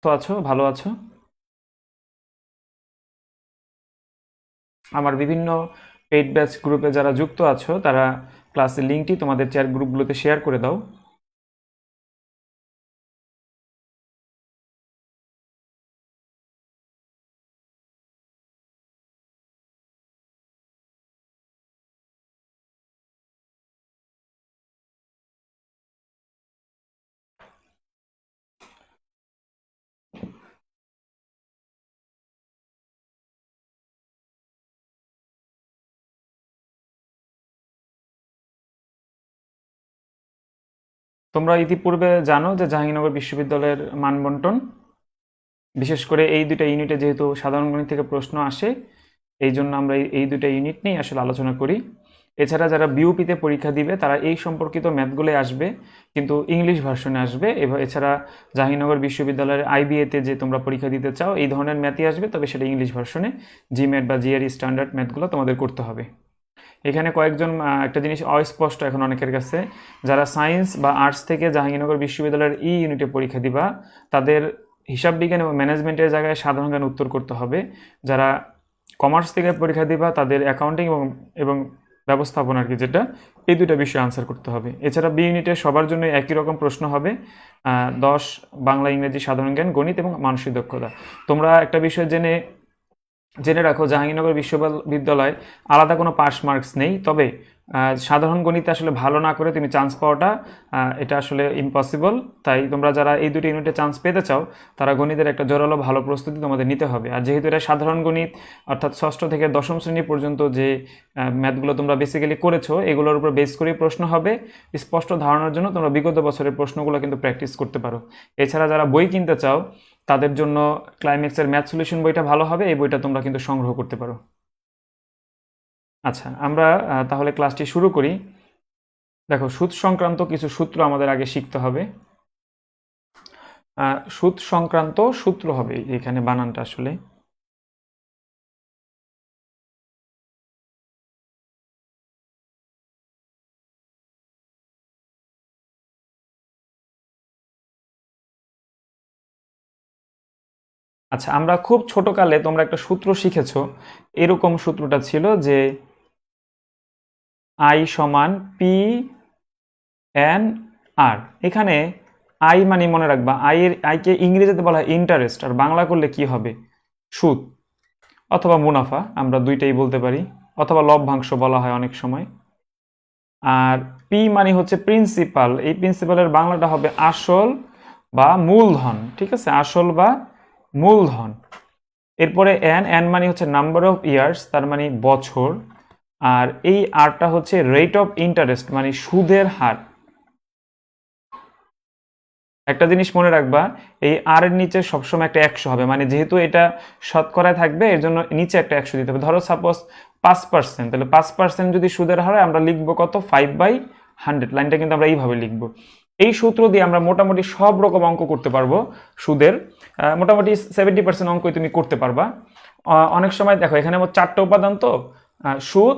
তো আছো, ভালো আছো? আমার বিভিন্ন পেইড ব্যাচ গ্রুপে যারা যুক্ত আছো তারা ক্লাসের লিঙ্কটি তোমাদের চ্যাট গ্রুপগুলোতে শেয়ার করে দাও। তোমরা ইতিপূর্বে জানো যে জাহাঙ্গীরনগর বিশ্ববিদ্যালয়ের মানবন্টন, বিশেষ করে এই দুইটা ইউনিটে যেহেতু সাধারণ গণিত থেকে প্রশ্ন আসে, এই জন্য আমরা এই দুইটা ইউনিট নিয়ে আসলে আলোচনা করি। এছাড়া যারা বিউপিতে পরীক্ষা দিবে তারা এই সম্পর্কিত ম্যাথগুলোই আসবে, কিন্তু ইংলিশ ভার্সনে আসবে। এছাড়া জাহাঙ্গীরনগর বিশ্ববিদ্যালয়ের আইবিএতে যে তোমরা পরীক্ষা দিতে চাও এই ধরনের ম্যাথই আসবে, তবে সেটা ইংলিশ ভার্সনে। জিম্যাট বা জিআরই স্ট্যান্ডার্ড ম্যাথগুলো তোমাদের করতে হবে। এখানে কয়েকজন একটা জিনিস অস্পষ্ট এখন অনেকের কাছে, যারা সায়েন্স বা আর্টস থেকে জাহাঙ্গীরনগর বিশ্ববিদ্যালয়ের ইউনিটে পরীক্ষা দিবা তাদের হিসাব বিজ্ঞান এবং ম্যানেজমেন্টের জায়গায় সাধারণ জ্ঞান উত্তর করতে হবে। যারা কমার্স থেকে পরীক্ষা দিবা তাদের অ্যাকাউন্টিং এবং ব্যবস্থাপনা আর কি, যেটা এই দুইটা বিষয়ে আনসার করতে হবে। এছাড়া বি ইউনিটে সবার জন্য একই রকম প্রশ্ন হবে, 10 বাংলা, ইংরেজি, সাধারণ জ্ঞান, গণিত এবং মানসিক দক্ষতা। তোমরা একটা বিষয় জেনে জেনে রাখো, জাহাঙ্গীরনগর বিশ্ববিদ্যালয় আলাদা কোনো পাস মার্কস নেই, তবে সাধারণ গণিতে আসলে ভালো না করে তুমি চান্স পাওয়াটা এটা আসলে ইম্পসিবল। তাই তোমরা যারা এই দুটি ইউনিটে চান্স পেতে চাও তারা গণিতের একটা জোরালো ভালো প্রস্তুতি তোমাদের নিতে হবে। আর যেহেতু এটা সাধারণ গণিত, অর্থাৎ ষষ্ঠ থেকে দশম শ্রেণী পর্যন্ত যে ম্যাথগুলো তোমরা বেসিক্যালি করেছো এগুলোর উপর বেস করেই প্রশ্ন হবে। স্পষ্ট ধারণার জন্য তোমরা বিগত বছরের প্রশ্নগুলো কিন্তু প্র্যাকটিস করতে পারো। এছাড়া যারা বই কিনতে চাও তাদের জন্য ক্লাইম্যাক্সের ম্যাথ সলিউশন বইটা ভালো হবে, এই বইটা তোমরা কিন্তু সংগ্রহ করতে পারো। আচ্ছা, আমরা তাহলে ক্লাসটি শুরু করি। দেখো, সুদ সংক্রান্ত কিছু সূত্র আমাদের আগে শিখতে হবে। সুদ সংক্রান্ত সূত্র হবে এখানে বানানটা আসলে। আচ্ছা, আমরা খুব ছোটকালে তোমরা একটা সূত্র শিখেছো, এরকম সূত্রটা ছিল যে আই সমান পি এন আর। এখানে আই মানে মনে রাখবা, আইকে ইংরেজিতে বলা হয় ইন্টারেস্ট, আর বাংলা করলে কি হবে? সুদ অথবা মুনাফা, আমরা দুইটাই বলতে পারি, অথবা লভ্যাংশ বলা হয় অনেক সময়। আর পি মানে হচ্ছে প্রিন্সিপাল, এই প্রিন্সিপালের বাংলাটা হবে আসল বা মূলধন, ঠিক আছে, আসল বা মূলধন। এরপরে এন, এন মানে হচ্ছে নাম্বার অফ ইয়ার্স, তার মানে বছর। আর এই আরটা হচ্ছে রেট অফ ইন্টারেস্ট, মানে সুদের হার। একটা জিনিস মনে রাখবা, এই আর এর নিচে সবসময় একটা 100 হবে, মানে যেহেতু এটা শতকরায় থাকবে এর জন্য নিচে একটা 100 দিতে হবে। ধরো সাপোজ 5%, তাহলে 5% যদি সুদের হার হয় আমরা লিখবো কত? 5/100। লাইনটা কিন্তু আমরা এইভাবে লিখবো। এই সূত্র দিয়ে আমরা মোটামুটি সব রকম অঙ্ক করতে পারবো সুদের। মোটামুটি 70% অঙ্কই তুমি করতে পারবা। অনেক সময় দেখো এখানে আমার 4টা উপাদান, তো সুদ,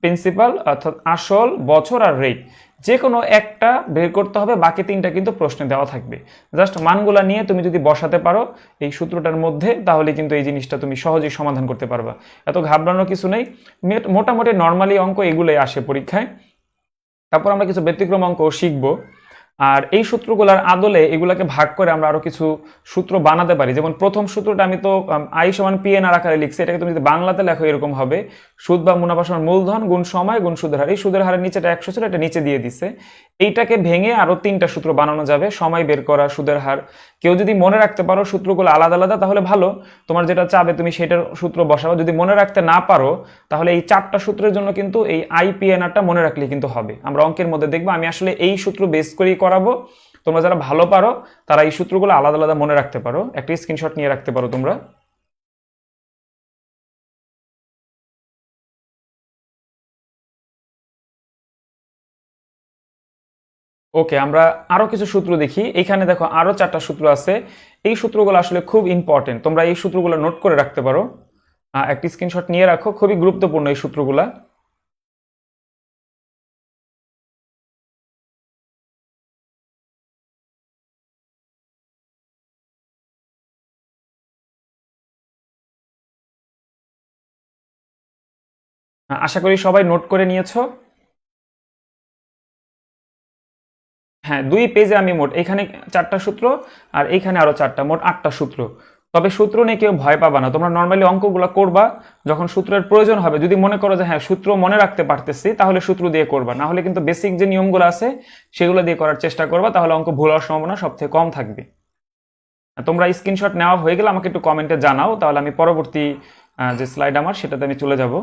প্রিন্সিপাল অর্থাৎ আসল, বছর আর রেট, যে কোনো একটা বের করতে হবে, বাকি 3টা কিন্তু প্রশ্নে দেওয়া থাকবে। জাস্ট মানগুলা নিয়ে তুমি যদি বসাতে পারো এই সূত্রটার মধ্যে, তাহলে কিন্তু এই জিনিসটা তুমি সহজেই সমাধান করতে পারবা। এত ঘাবড়ানোর কিছু নেই, মোটামুটি নর্মালি অঙ্ক এগুলোই আসে পরীক্ষায়। তারপর আমরা কিছু ব্যতিক্রম অঙ্ক শিখবো। আর এই সূত্রগুলোর আদলে এগুলাকে ভাগ করে আমরা আরো কিছু সূত্র বানাতে পারি। যেমন প্রথম সূত্রটা আমি তো আই সমান পি এন আর আকারে লিখছি, এটাকে তুমি যদি বাংলাতে লেখো এরকম হবে, সুদ বা মুনাফা সমান মূলধন গুণ সময় গুণ সুদের হার। এই সুদের হারের নিচেটা 100 ছিল, এটা নিচে দিয়ে দিছে। এইটাকে ভেঙে আরো 3টা সূত্র বানানো যাবে, সময় বের করা, সুদের হার। কেউ যদি মনে রাখতে পারো সূত্রগুলো আলাদা আলাদা তাহলে ভালো, তোমার যেটা চাবে তুমি সেটার সূত্র বসাবো। যদি মনে রাখতে না পারো তাহলে এই 4টা সূত্রের জন্য কিন্তু এই আইপিএনআরটা মনে রাখলে কিন্তু হবে। আমরা অঙ্কের মধ্যে দেখবো আমি আসলে এই সূত্র বেস করেই করাবো। তোমরা যারা ভালো পারো তারা এই সূত্রগুলো আলাদা আলাদা মনে রাখতে পারো, একটা স্ক্রিনশট নিয়ে রাখতে পারো তোমরা। ওকে, আমরা আরো কিছু সূত্র দেখি। এখানে দেখো আরো 4টা সূত্র আছে। এই সূত্রগুলো আসলে খুব ইম্পর্টেন্ট, তোমরা এই সূত্রগুলো নোট করে রাখতে পারো। একটা স্ক্রিনশট নিয়ে রাখো, খুবই গুরুত্বপূর্ণ এই সূত্রগুলা। আশা করি সবাই নোট করে নিয়েছো। হ্যাঁ, 2 পেজে আমি মোট এখানে 4টা সূত্র আর এইখানে আরো 4টা, মোট 8টা সূত্র। তবে সূত্র নিয়ে কেউ ভয় পাবা না, তোমরা নর্মালি অঙ্কগুলো করবা যখন সূত্রের প্রয়োজন হবে, যদি মনে করো যে হ্যাঁ সূত্র মনে রাখতে পারতেছি তাহলে সূত্র দিয়ে করবা, না হলে কিন্তু বেসিক যে নিয়মগুলো আছে সেগুলো দিয়ে করার চেষ্টা করবা, তাহলে অঙ্ক ভুল হওয়ার সম্ভাবনা সবথেকে কম থাকবে। তোমরা স্ক্রিনশট নেওয়া হয়ে গেলে আমাকে একটু কমেন্টে জানাও, তাহলে আমি পরবর্তী যে স্লাইড আমার সেটাতে আমি চলে যাব।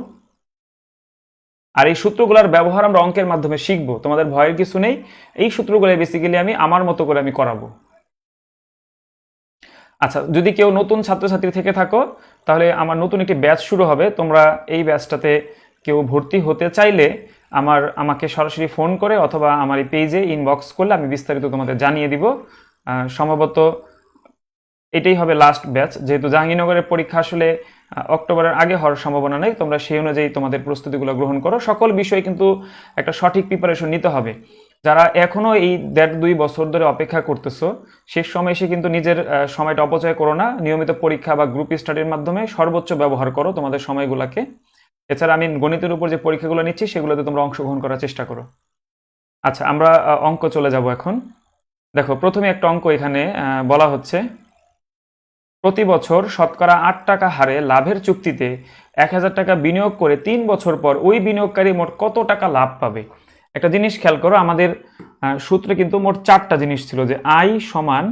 আর এই সূত্রগুলোর ব্যবহার আমরা অঙ্কের মাধ্যমে শিখবো, তোমাদের ভয়ের কিছু নেই। এই সূত্রগুলো বেসিক্যালি আমি আমার মতো করে আমি করাবো। আচ্ছা, যদি কেউ নতুন ছাত্রছাত্রী থেকে থাকো তাহলে আমার নতুন একটি ব্যাচ শুরু হবে, তোমরা এই ব্যাচটাতে কেউ ভর্তি হতে চাইলে আমাকে সরাসরি ফোন করে অথবা আমার এই পেজে ইনবক্স করলে আমি বিস্তারিত তোমাদের জানিয়ে দিব। সম্ভবত এটাই হবে লাস্ট ব্যাচ, যেহেতু জাহাঙ্গীরনগরের পরীক্ষা আসলে অক্টোবরের আগে হওয়ার সম্ভাবনা নেই। তোমরা সেই অনুযায়ী তোমাদের প্রস্তুতিগুলো গ্রহণ করো। সকল বিষয়ে কিন্তু একটা সঠিক প্রিপারেশন নিতে হবে। যারা এখনো এই 1.5-2 বছর ধরে অপেক্ষা করতেছো, শেষ সময় এসে কিন্তু নিজের সময়টা অপচয় করো না। নিয়মিত পরীক্ষা বা গ্রুপ স্টাডির মাধ্যমে সর্বোচ্চ ব্যবহার করো তোমাদের সময়গুলোকে। এছাড়া আমি গণিতের উপর যে পরীক্ষাগুলো নিচ্ছি সেগুলোতে তোমরা অংশগ্রহণ করার চেষ্টা করো। আচ্ছা, আমরা অঙ্ক চলে যাব এখন। দেখো, প্রথমে একটা অঙ্ক এখানে বলা হচ্ছে, প্রতি বছর শতকরা 8 টাকা হারে লাভের চুক্তিতে 1000 টাকা বিনিয়োগ করে 3 বছর পর ওই বিনিয়োগকারী মোট কত টাকা লাভ পাবে। একটা জিনিস খেয়াল করো, আমাদের সূত্রে কিন্তু মোট 4টা জিনিস ছিল, যে আই সমান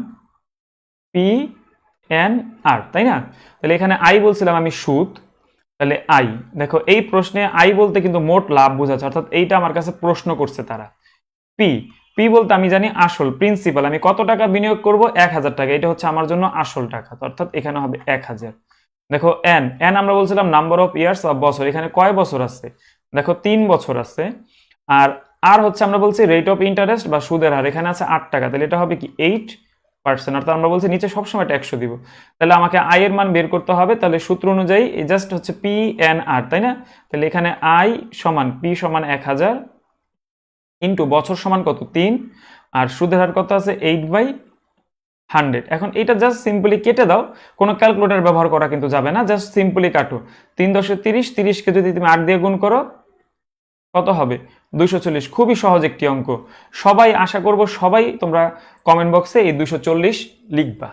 পি এন আর, তাই না? তাহলে এখানে আই বলছিলাম আমি সুদ, তাহলে আই। দেখো, এই প্রশ্নে আই বলতে কিন্তু মোট লাভ বোঝাচ্ছে, অর্থাৎ এইটা আমার কাছে প্রশ্ন করছে তারা। পি পি বলতে আমি জানি আসল, প্রিন্সিপাল। আমি কত টাকা বিনিয়োগ করব? 1000 টাকা, এটা হচ্ছে আমার জন্য আসল টাকা, অর্থাৎ এখানে হবে 1000। দেখো এন এন আমরা বলছিলাম নাম্বার অফ ইয়ার্স বা বছর, এখানে কয় বছর আছে? দেখো 3 বছর আছে। আর আর হচ্ছে আমরা বলছি রেট অফ ইন্টারেস্ট বা সুদের হার, এখানে আছে 8 টাকা, তাহলে এটা হবে কি 8%, অর্থাৎ আমরা বলছি নিচে সবসময় এটা 100 দিব। তাহলে আমাকে আই এর মান বের করতে হবে, তাহলে সূত্র অনুযায়ী জাস্ট হচ্ছে পি এন আর, তাই না? তাহলে এখানে আই সমান পি সমান 1000 ইন্টু বছর সমান কত? 3, আর সুদের হার কত আছে? 8/100। এখন এটা জাস্ট সিম্পলি কেটে দাও, কোনো ক্যালকুলেটর ব্যবহার করা কিন্তু যাবে না, জাস্ট সিম্পলি কাটো। 3 × 30, 30কে যদি তুমি 8 দিয়ে গুণ করো কত হবে? 240। খুবই সহজ একটি অঙ্ক। সবাই, আশা করব সবাই তোমরা কমেন্ট বক্সে এই 240 লিখবা।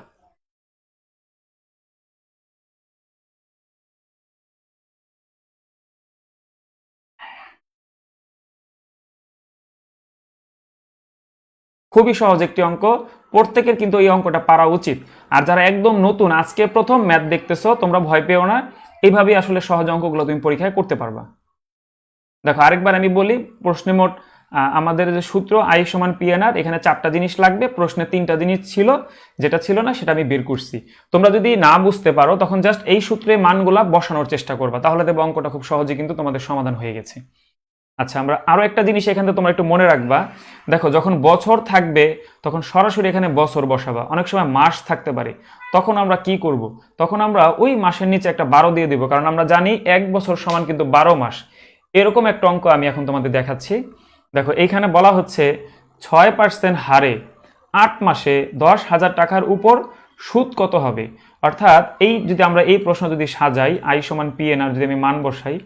খুবই সহজ একটি অঙ্ক, প্রত্যেকের কিন্তু এই অঙ্কটা পারা উচিত। আর যারা একদম নতুন, আজকে প্রথম ম্যাথ দেখতেছো, তোমরা ভয় পেও না, এইভাবেই আসলে সহজ অঙ্কগুলো তুমি পরীক্ষায় করতে পারবা। দেখো, আরেকবার আমি বলি, প্রশ্নে মোট আমাদের যে সূত্র আই সমান পি এন আর, এখানে 4টা জিনিস লাগবে, প্রশ্নে 3টা জিনিস ছিল, যেটা ছিল না সেটা আমি বের করছি। তোমরা যদি না বুঝতে পারো তখন জাস্ট এই সূত্রে মানগুলা বসানোর চেষ্টা করবা, তাহলে দেখবো অঙ্কটা খুব সহজে কিন্তু তোমাদের সমাধান হয়ে গেছে। আচ্ছা, আমরা আরো একটা জিনিস এখানে তোমরা একটু মনে রাখবা। দেখো, যখন বছর থাকবে তখন সরাসরি এখানে বছর বসাবা। অনেক সময় মাস থাকতে পারে, তখন আমরা কি করব? তখন আমরা ওই মাসের নিচে একটা 12 দিয়ে দিব, কারণ আমরা জানি 1 বছর সমান কিন্তু 12 মাস। এরকম একটা অঙ্ক আমি এখন তোমাদের দেখাচ্ছি। দেখো, এইখানে বলা হচ্ছে 6% হারে 8 মাসে 10,000 টাকার উপর সুদ কত হবে। অর্থাৎ এই যদি আমরা এই প্রশ্ন যদি সাজাই, আই সমান পি এন আর যদি আমি মান বসাই,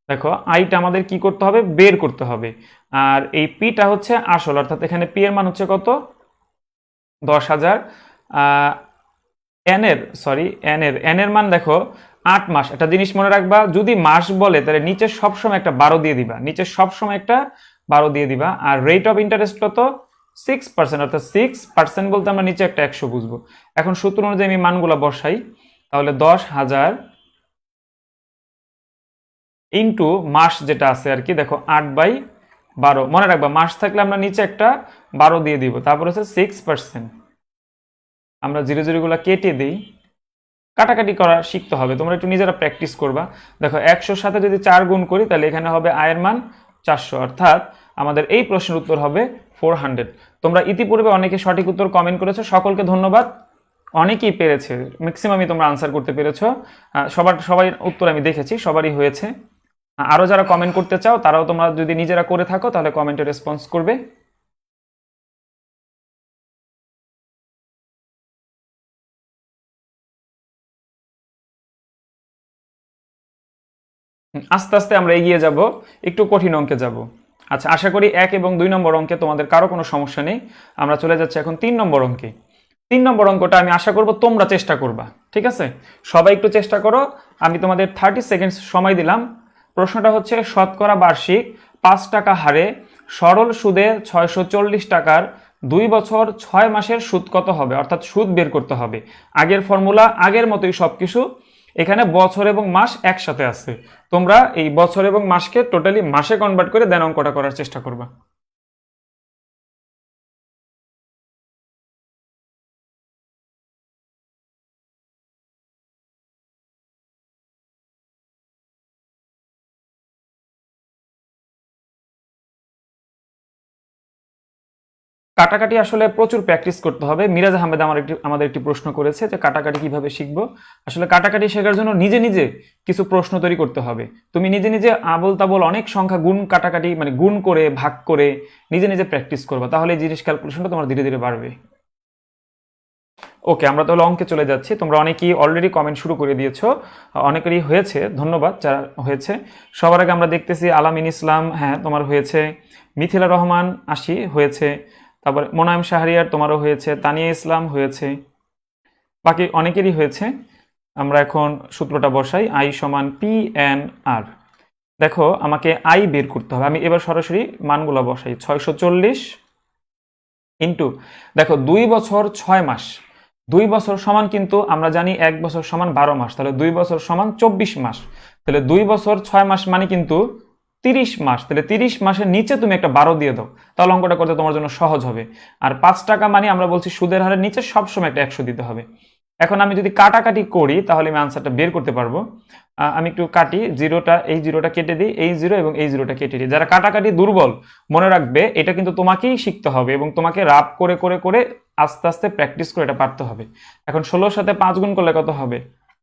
দেখো আইটা আমাদের কি করতে হবে? বের করতে হবে। আর এই পিটা হচ্ছে আসল, অর্থাৎ এখানে পি এর মান হচ্ছে কত? 10,000। এন এর মান দেখো 8 মাস। একটা জিনিস মনে রাখবা, যদি মাস বলে তাহলে নিচে সবসময় একটা 12 দিয়ে দিবা, নিচে সবসময় একটা 12 দিয়ে দিবা। আর রেট অফ ইন্টারেস্ট কত? 6%, অর্থাৎ 6% বলতে আমরা নিচে একটা 100 বুঝবো। এখন সূত্র অনুযায়ী আমি মানগুলো বসাই, তাহলে 10,000 ইন্টু মাস যেটা আছে আর কি, দেখো 8/12। মনে রাখবা, মাস থাকলে আমরা নিচে একটা 12 দিয়ে দিব, তারপর হচ্ছে 6%। আমরা 0 গুলা কেটে দিই, কাটাকাটি করা শিখতে হবে, তোমরা একটু নিজেরা প্র্যাকটিস করবা। দেখো, 100-র সাথে যদি 4 গুণ করি তাহলে এখানে হবে আয়ের মান 400, অর্থাৎ আমাদের এই প্রশ্নের উত্তর হবে 400। তোমরা ইতিপূর্বে অনেকে সঠিক উত্তর কমেন্ট করেছো, সকলকে ধন্যবাদ। অনেকেই পেরেছে, ম্যাক্সিমামই তোমরা আনসার করতে পেরেছো। সবাই উত্তর আমি দেখেছি, সবারই হয়েছে। আরও যারা কমেন্ট করতে চাও তারাও তোমরা যদি নিজেরা করে থাকো তাহলে কমেন্টে রেসপন্স করবে। আস্তে আস্তে আমরা এগিয়ে যাব, একটু কঠিন অঙ্কে যাব। আচ্ছা, আশা করি 1 এবং 2 নম্বর অঙ্কে তোমাদের কারো কোনো সমস্যা নেই। আমরা চলে যাচ্ছি এখন 3 নম্বর অঙ্কে। 3 নম্বর অঙ্কটা আমি আশা করব তোমরা চেষ্টা করবা, ঠিক আছে? সবাই একটু চেষ্টা করো। আমি তোমাদের 30 সেকেন্ডস সময় দিলাম। প্রশ্নটা হচ্ছে শতকরা বার্ষিক 5 টাকা হারে সরল সুদে 640 টাকার 2 বছর 6 মাসের সুদ কত হবে? অর্থাৎ সুদ বের করতে হবে। আগের ফর্মুলা, আগের মতোই সবকিছু, এখানে বছর এবং মাস একসাথে আছে। তোমরা এই বছর এবং মাসকে টোটালি মাসে কনভার্ট করে দেন অঙ্কটা করার চেষ্টা করবা। কাটাকাটি আসলে প্রচুর প্র্যাকটিস করতে হবে। মিরাজ আহমেদ আমাদের একটি প্রশ্ন করেছে যে কাটাকাটি কিভাবে শিখবো। আসলে কাটাকাটি শেখার জন্য নিজে নিজে কিছু প্রশ্ন তৈরি করতে হবে। তুমি নিজে নিজে আবল তাবল অনেক সংখ্যা গুণ কাটাকাটি মানে গুণ করে ভাগ করে নিজে নিজে প্র্যাকটিস করবা, তাহলে এই জিনিস ক্যালকুলেশনটা তোমার ধীরে ধীরে বাড়বে। ওকে, আমরা তাহলে অঙ্কে চলে যাচ্ছি। তোমরা অনেকেই অলরেডি কমেন্ট শুরু করে দিয়েছো, অনেকেরই হয়েছে, ধন্যবাদ যারা হয়েছে। সবার আগে আমরা দেখতেছি আলামিন ইসলাম, হ্যাঁ তোমার হয়েছে। মিথিলা রহমান আশি হয়েছে। তারপরে মোনায়েম শাহরিয়ার তোমারও হয়েছে। তানিয়া ইসলাম হয়েছে। বাকি অনেকেরই হয়েছে। আমরা এখন সূত্রটা বসাই, আই সমান পি এন আর। দেখো আমাকে আই বের করতে হবে, আমি এবার সরাসরি মানগুলো বসাই। 640 ইন্টু, দেখো 2 বছর 6 মাস। 2 বছর সমান কিন্তু আমরা জানি 1 বছর সমান 12 মাস, তাহলে 2 বছর সমান 24 মাস। তাহলে 2 বছর 6 মাস মানে কিন্তু 30 মাস। তাহলে 30 মাসের নিচে তুমি একটা 12 দিয়ে দাও, তাহলে অঙ্কটা করতে তোমার জন্য সহজ হবে। আর 5 টাকা মানে আমরা বলছি সুদের হারের নিচে সবসময় একটা 100 দিতে হবে। এখন আমি যদি কাটাকাটি করি তাহলে আমি আনসারটা বের করতে পারবো। আমি একটু কাটি, এই জিরোটা কেটে দিই, এই জিরো এবং এই জিরোটা কেটে দিই। যারা কাটাকাটি দুর্বল, মনে রাখবে এটা কিন্তু তোমাকেই শিখতে হবে এবং তোমাকে রাপ করে করে করে আস্তে আস্তে প্র্যাকটিস করে এটা পারতে হবে। এখন 16 সাথে 5 গুণ করলে কত হবে?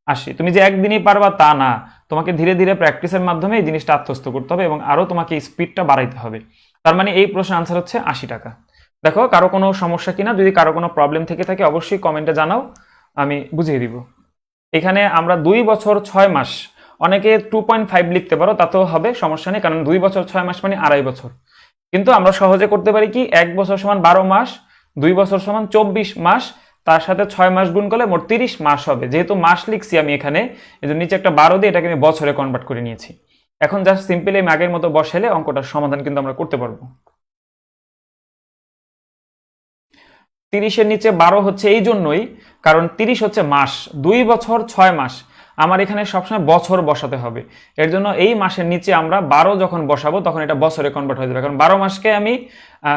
80। তুমি যে একদিনই পারবা তা না, তোমাকে ধীরে ধীরে প্র্যাকটিসের মাধ্যমে এই জিনিসটা আত্মস্থ করতে হবে এবং আরো তোমাকে স্পিডটা বাড়াইতে হবে। তার মানে এই প্রশ্নের আনসার হচ্ছে 80 টাকা। দেখো কারো কোনো সমস্যা কিনা, যদি কারো কোনো প্রবলেম থেকে থাকে অবশ্যই কমেন্টে জানাও, আমি বুঝিয়ে দিব। এখানে আমরা 2 বছর 6 মাস, অনেকে 2.5 লিখতে পারো, তাতেও হবে, সমস্যা নেই, কারণ 2 বছর 6 মাস মানে 2.5 বছর। কিন্তু আমরা সহজে করতে পারি কি, 1 বছর সমান 12 মাস, 2 বছর সমান 24 মাস, তার সাথে 6 মাস গুণ করলে মোট 30 মাস হবে। যেহেতু মাস লিখছি আমি এখানে, এই জন্য নিচে একটা 12 দিয়ে এটাকে আমি বছরে কনভার্ট করে নিয়েছি। এখন জাস্ট সিম্পলি আমি আগের মতো বসালে অঙ্কটার সমাধান কিন্তু আমরা করতে পারবো। 30-এর নিচে 12 হচ্ছে এই জন্যই কারণ 30 হচ্ছে মাস, 2 বছর 6 মাস, আমার এখানে সবসময় বছর বসাতে হবে। এর জন্য এই মাসের নিচে আমরা 12 যখন বসাবো তখন এটা বছরে কনভার্ট হয়ে যাবে। কারণ 12 মাসকে আমি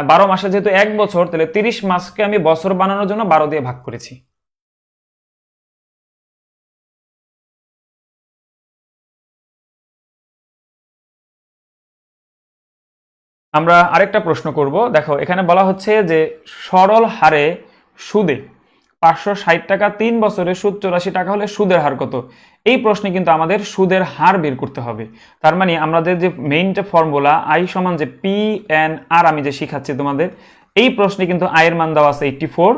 12 মাসে যেহেতু 1 বছর, তাহলে 30 মাসকে আমি বছর বানানোর জন্য 12 দিয়ে ভাগ করেছি। আমরা আরেকটা প্রশ্ন করব। দেখো এখানে বলা হচ্ছে যে সরল হারে সুদে 560 টাকা 3 বছরে সুদ 84 টাকা হলে সুদের হার কত? এই প্রশ্নে কিন্তু আমাদের সুদের হার বের করতে হবে। তার মানে আমাদের যে মেইনটা ফর্মুলা আই সমান যে পি এন আর, আমি যে শিখাচ্ছি তোমাদের, এই প্রশ্নে কিন্তু আই এর মান দেওয়া আছে 84।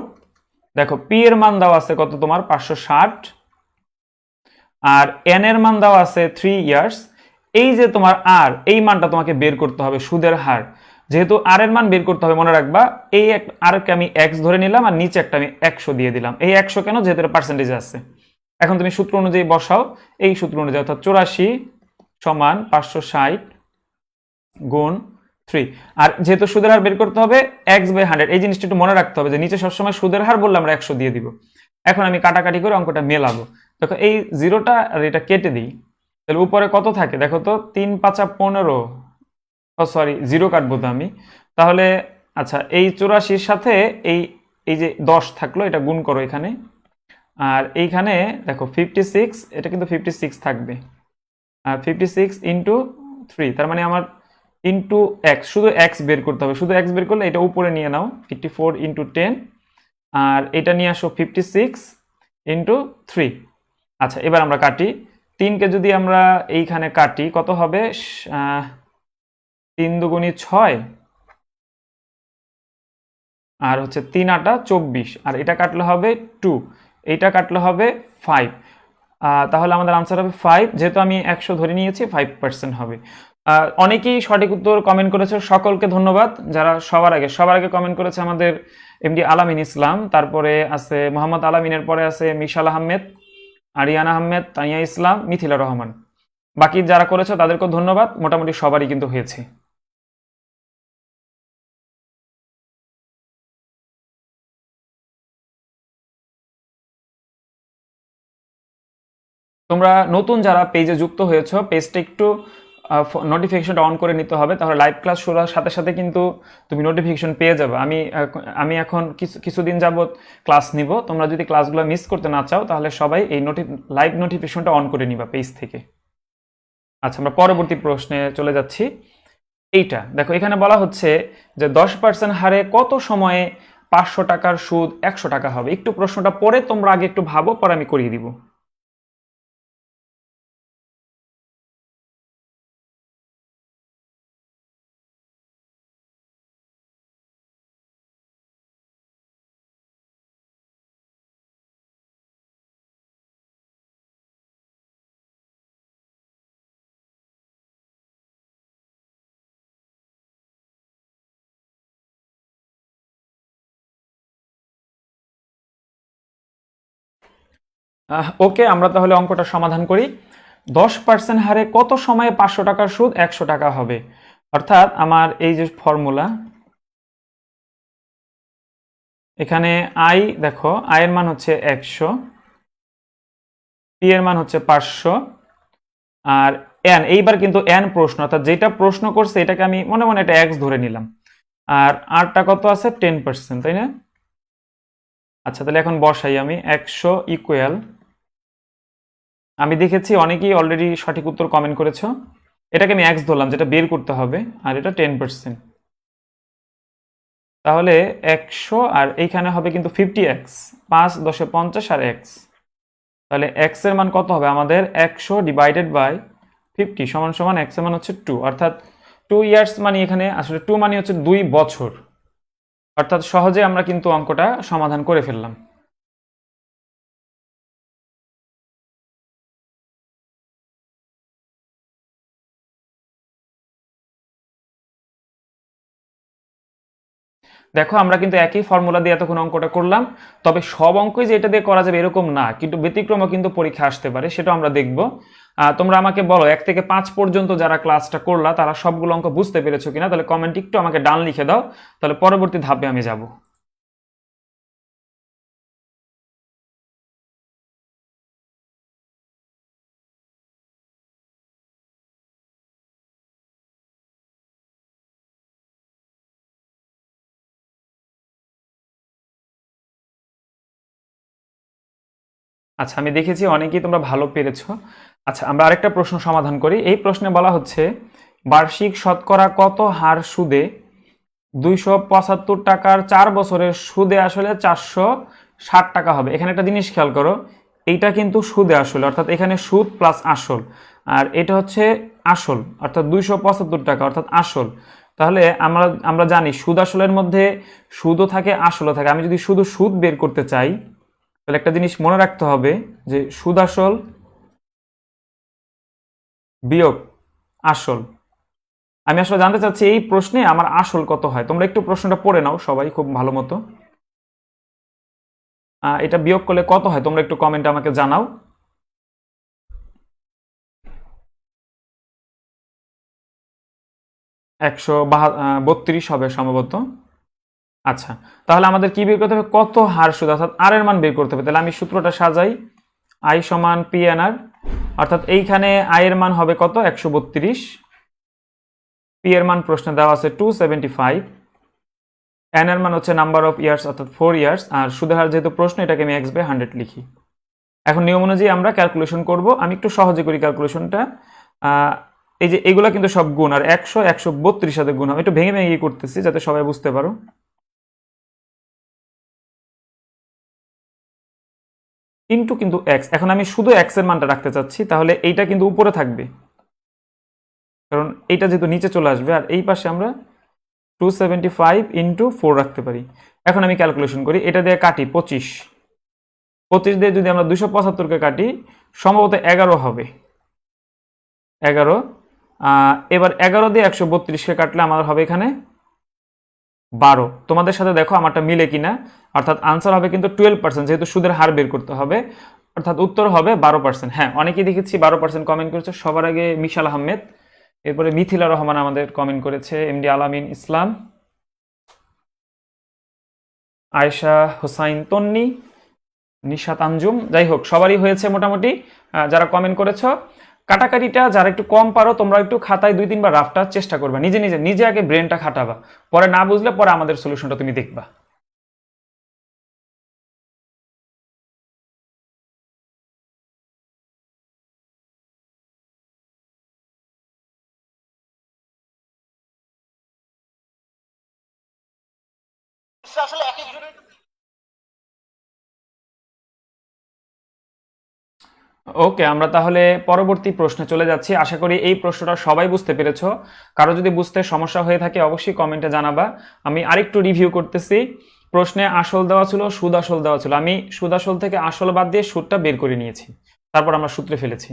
দেখো পি এর মান দেওয়া আছে কত তোমার 560, আর এন এর মান দেওয়া আছে 3 ইয়ার্স। এই যে তোমার আর, এই মানটা তোমাকে বের করতে হবে সুদের হার। যেহেতু আর এর মান বের করতে হবে, মনে রাখবা এই আরকে আমি এক্স ধরে নিলাম আর নিচে একটা আমি 100 দিয়ে দিলাম। এই 100 কেন? যেহেতু এটা পার্সেন্টেজ আছে। এখন তুমি সূত্র অনুযায়ী বসাও, এই সূত্র অনুযায়ী, অর্থাৎ 84 সমান 560 গুণ 3। আর যেহেতু সুদের হার বের করতে হবে x/100, এই জিনিসটা একটু মনে রাখতে হবে যে নিচে সবসময় সুদের হার বললে আমরা 100 দিয়ে দিব। এখন আমি কাটাকাটি করে অঙ্কটা মেলাবো। দেখো এই জিরোটা আর এটা কেটে দিই, তাহলে উপরে কত থাকে দেখো তো, 3 5 15, সরি জিরো কাটবো তো আমি, তাহলে আচ্ছা এই 84-র সাথে এই এই যে 10 থাকলো, এটা গুণ করো এখানে, আর এইখানে দেখো 56, এটা কিন্তু 56 থাকবে, আর 56 ইন্টু 3, তার মানে আমার ইন্টু এক্স, শুধু এক্স বের করতে হবে। শুধু এক্স বের করলে এটা উপরে নিয়ে নাও, 84 ইন্টু 10, আর এটা নিয়ে আসো 56 ইন্টু 3। আচ্ছা এবার আমরা কাটি, 3কে যদি আমরা এইখানে কাটি কত হবে, 3 দুগুণী 6, আর হচ্ছে 3 8 24, আর এটা কাটলে হবে 2, এইটা কাটলে হবে 5। তাহলে আমাদের আনসার হবে 5, যেহেতু আমি 100 ধরে নিয়েছি 5% হবে। অনেকেই সঠিক উত্তর কমেন্ট করেছে, সকলকে ধন্যবাদ। যারা সবার আগে কমেন্ট করেছে আমাদের এমডি আলামিন ইসলাম, তারপরে আছে মোহাম্মদ আলামিনের পরে আছে মিশাল আহমেদ, আরিয়ানা আহমেদ, তানিয়া ইসলাম, মিথিলা রহমান। বাকি যারা করেছে তাদেরকেও ধন্যবাদ, মোটামুটি সবারই কিন্তু হয়েছে। তোমরা নতুন যারা পেজে যুক্ত হয়েছো, পেজটা একটু নোটিফিকেশনটা অন করে নিতে হবে, তাহলে লাইভ ক্লাস শুরু হওয়ার সাথে সাথে কিন্তু তুমি নোটিফিকেশন পেয়ে যাবে। আমি এখন কিছুদিন যাবত ক্লাস নিব, তোমরা যদি ক্লাসগুলো মিস করতে না চাও তাহলে সবাই এই লাইভ নোটিফিকেশনটা অন করে নিবা পেজ থেকে। আচ্ছা, আমরা পরবর্তী প্রশ্নে চলে যাচ্ছি। এইটা দেখো, এখানে বলা হচ্ছে যে 10% হারে কত সময়ে 500 টাকার সুদ 100 টাকা হবে। একটু প্রশ্নটা পড়ে তোমরা আগে একটু ভাবো, পরে আমি করিয়ে দিব। ওকে, আমরা তাহলে অঙ্কটা সমাধান করি। 10% হারে কত সময়ে 500 টাকার সুদ 100 টাকা হবে। অর্থাৎ আমার এই যে ফর্মুলা, এখানে আই দেখো, আই এর মান হচ্ছে 100, পি এর মান হচ্ছে 500, আর এন, এইবার কিন্তু এন প্রশ্ন, অর্থাৎ যেটা প্রশ্ন করছে এটাকে আমি মনে মনে এটা এক্স ধরে নিলাম। আর আরটা কত আছে 10%, তাই না? আচ্ছা, তাহলে এখন বসাই আমি 100 ইকুয়াল, আমি দেখেছি অনেকেই অলরেডি সঠিক উত্তর কমেন্ট করেছো, এটাকে আমি এক্স ধরলাম যেটা বের করতে হবে, আর এটা 10%। তাহলে 100 আর এইখানে হবে কিন্তু 50x, 5 10 50 আর x, তাহলে x এর মান কত হবে আমাদের? 100 ডিভাইডেড বাই 50 সমান সমান x এর মান হচ্ছে 2, অর্থাৎ 2 ইয়ার্স মানে এখানে আসলে 2 মানে হচ্ছে 2 বছর। অর্থাৎ সহজে আমরা কিন্তু অঙ্কটা সমাধান করে ফেললাম। দেখো, আমরা কিন্তু একই ফর্মুলা দিয়ে এতক্ষণ অঙ্কটা করলাম, তবে সব অঙ্কই যে এটা দিয়ে করা যাবে এরকম না, কিন্তু ব্যতিক্রমও কিন্তু পরীক্ষা আসতে পারে, সেটা আমরা দেখব। তোমরা আমাকে বলো 1 থেকে 5 পর্যন্ত যারা ক্লাসটা করলা তারা সবগুলো অঙ্ক বুঝতে পেরেছো কিনা, তাহলে কমেন্ট একটু আমাকে ডান লিখে দাও, তাহলে পরবর্তী ধাপে আমি যাব। আচ্ছা, আমি দেখেছি অনেকেই তোমরা ভালো পেরেছো। আচ্ছা, আমরা আরেকটা প্রশ্ন সমাধান করি। এই প্রশ্নে বলা হচ্ছে বার্ষিক শতকরা কত হার সুদে 275 টাকার 4 বছরের সুদে আসলে 460 টাকা হবে। এখানে একটা জিনিস খেয়াল করো, এইটা কিন্তু সুদে আসলে, অর্থাৎ এখানে সুদ প্লাস আসল, আর এটা হচ্ছে আসল, অর্থাৎ 275 টাকা অর্থাৎ আসল। তাহলে আমরা জানি সুদ আসলের মধ্যে সুদও থাকে আসলও থাকে। আমি যদি শুধু সুদ বের করতে চাই তাহলে একটা জিনিস মনে রাখতে হবে যে সুদ আসল বিয়োগ আসল। আমি আসলে জানতে চাচ্ছি এই প্রশ্নে আমার আসল কত হয়। তোমরা একটু প্রশ্নটা পড়ে নাও সবাই খুব ভালো মতো, এটা বিয়োগ করলে কত হয় তোমরা একটু কমেন্টে আমাকে জানাও। একশো 32 হবে সম্ভবত। আচ্ছা, তাহলে আমাদের কি বের করতে হবে? কত হার সুদ, অর্থাৎ আর এর মান বের করতে হবে। তাহলে আমি সূত্রটা সাজাই, আই সমান পি এন আর, অর্থাৎ এইখানে আই এর মান হবে কত? 132, পি এর মান প্রশ্নে দেওয়া আছে 275, এন এর মান হচ্ছে নাম্বার অফ ইয়ার্স অর্থাৎ 4 ইয়ার্স, আর সুদের হার যেহেতু প্রশ্ন এটাকে আমি x/100 লিখি। এখন নিয়ম অনুযায়ী আমরা ক্যালকুলেশন করব। আমি একটু সহজে করি ক্যালকুলেশনটা। এই যে এগুলা কিন্তু সব গুণ, আর 100 132 সাথে গুণ হবে। একটু ভেঙে ভেঙে করতেছি যাতে সবাই বুঝতে পারো। ইন্টু কিন্তু এক্স, এখন আমি শুধু এক্স এর মানটা রাখতে চাচ্ছি, তাহলে এইটা কিন্তু উপরে থাকবে কারণ এইটা যেহেতু নিচে চলে আসবে, আর এই পাশে আমরা 275 ইন্টু 4 রাখতে পারি। এখন আমি ক্যালকুলেশন করি, এটা দিয়ে কাটি 25 দিয়ে যদি আমরা 275কে কাটি সম্ভবত 11 হবে, 11। এবার 11 দিয়ে 132কে কাটলে আমার হবে এখানে 12। তোমাদের সাথে দেখো আমারটা মিলে কিনা, অর্থাৎ আনসার হবে কিন্তু 12%, যেহেতু সুদের হার বের করতে হবে, অর্থাৎ উত্তর হবে 12%। হ্যাঁ, অনেকেই দেখেছি 12% কমেন্ট করেছে। সবার আগে মিশাল আহমেদ, এরপরে মিথিলা রহমান আমাদের কমেন্ট করেছে, এমডি আলামিন ইসলাম, আয়েশা হোসাইন তন্নি, নিশাত আঞ্জুম। যাই হোক, সবারই হয়েছে মোটামুটি যারা কমেন্ট করেছো। কাটাকাটিটা যারা একটু কম পারো তোমরা একটু খাতায় 2-3 বার রাফটা চেষ্টা করবা, নিজে নিজে নিজে আগে ব্রেনটা খাটাবা, পরে না বুঝলে পরে আমাদের সলিউশনটা তুমি দেখবা। ওকে, আমরা তাহলে পরবর্তী প্রশ্নে চলে যাচ্ছি। আশা করি এই প্রশ্নটা সবাই বুঝতে পেরেছো। কারো যদি বুঝতে সমস্যা হয়ে থাকে অবশ্যই কমেন্টে জানাবা। আমি আরেকটু রিভিউ করতেছি। প্রশ্নে আসল দেওয়া ছিল, সুদ আসল দেওয়া ছিল। আমি সুদ আসল থেকে আসল বাদ দিয়ে সুদটা বের করে নিয়েছি, তারপর আমরা সূত্রে ফেলেছি।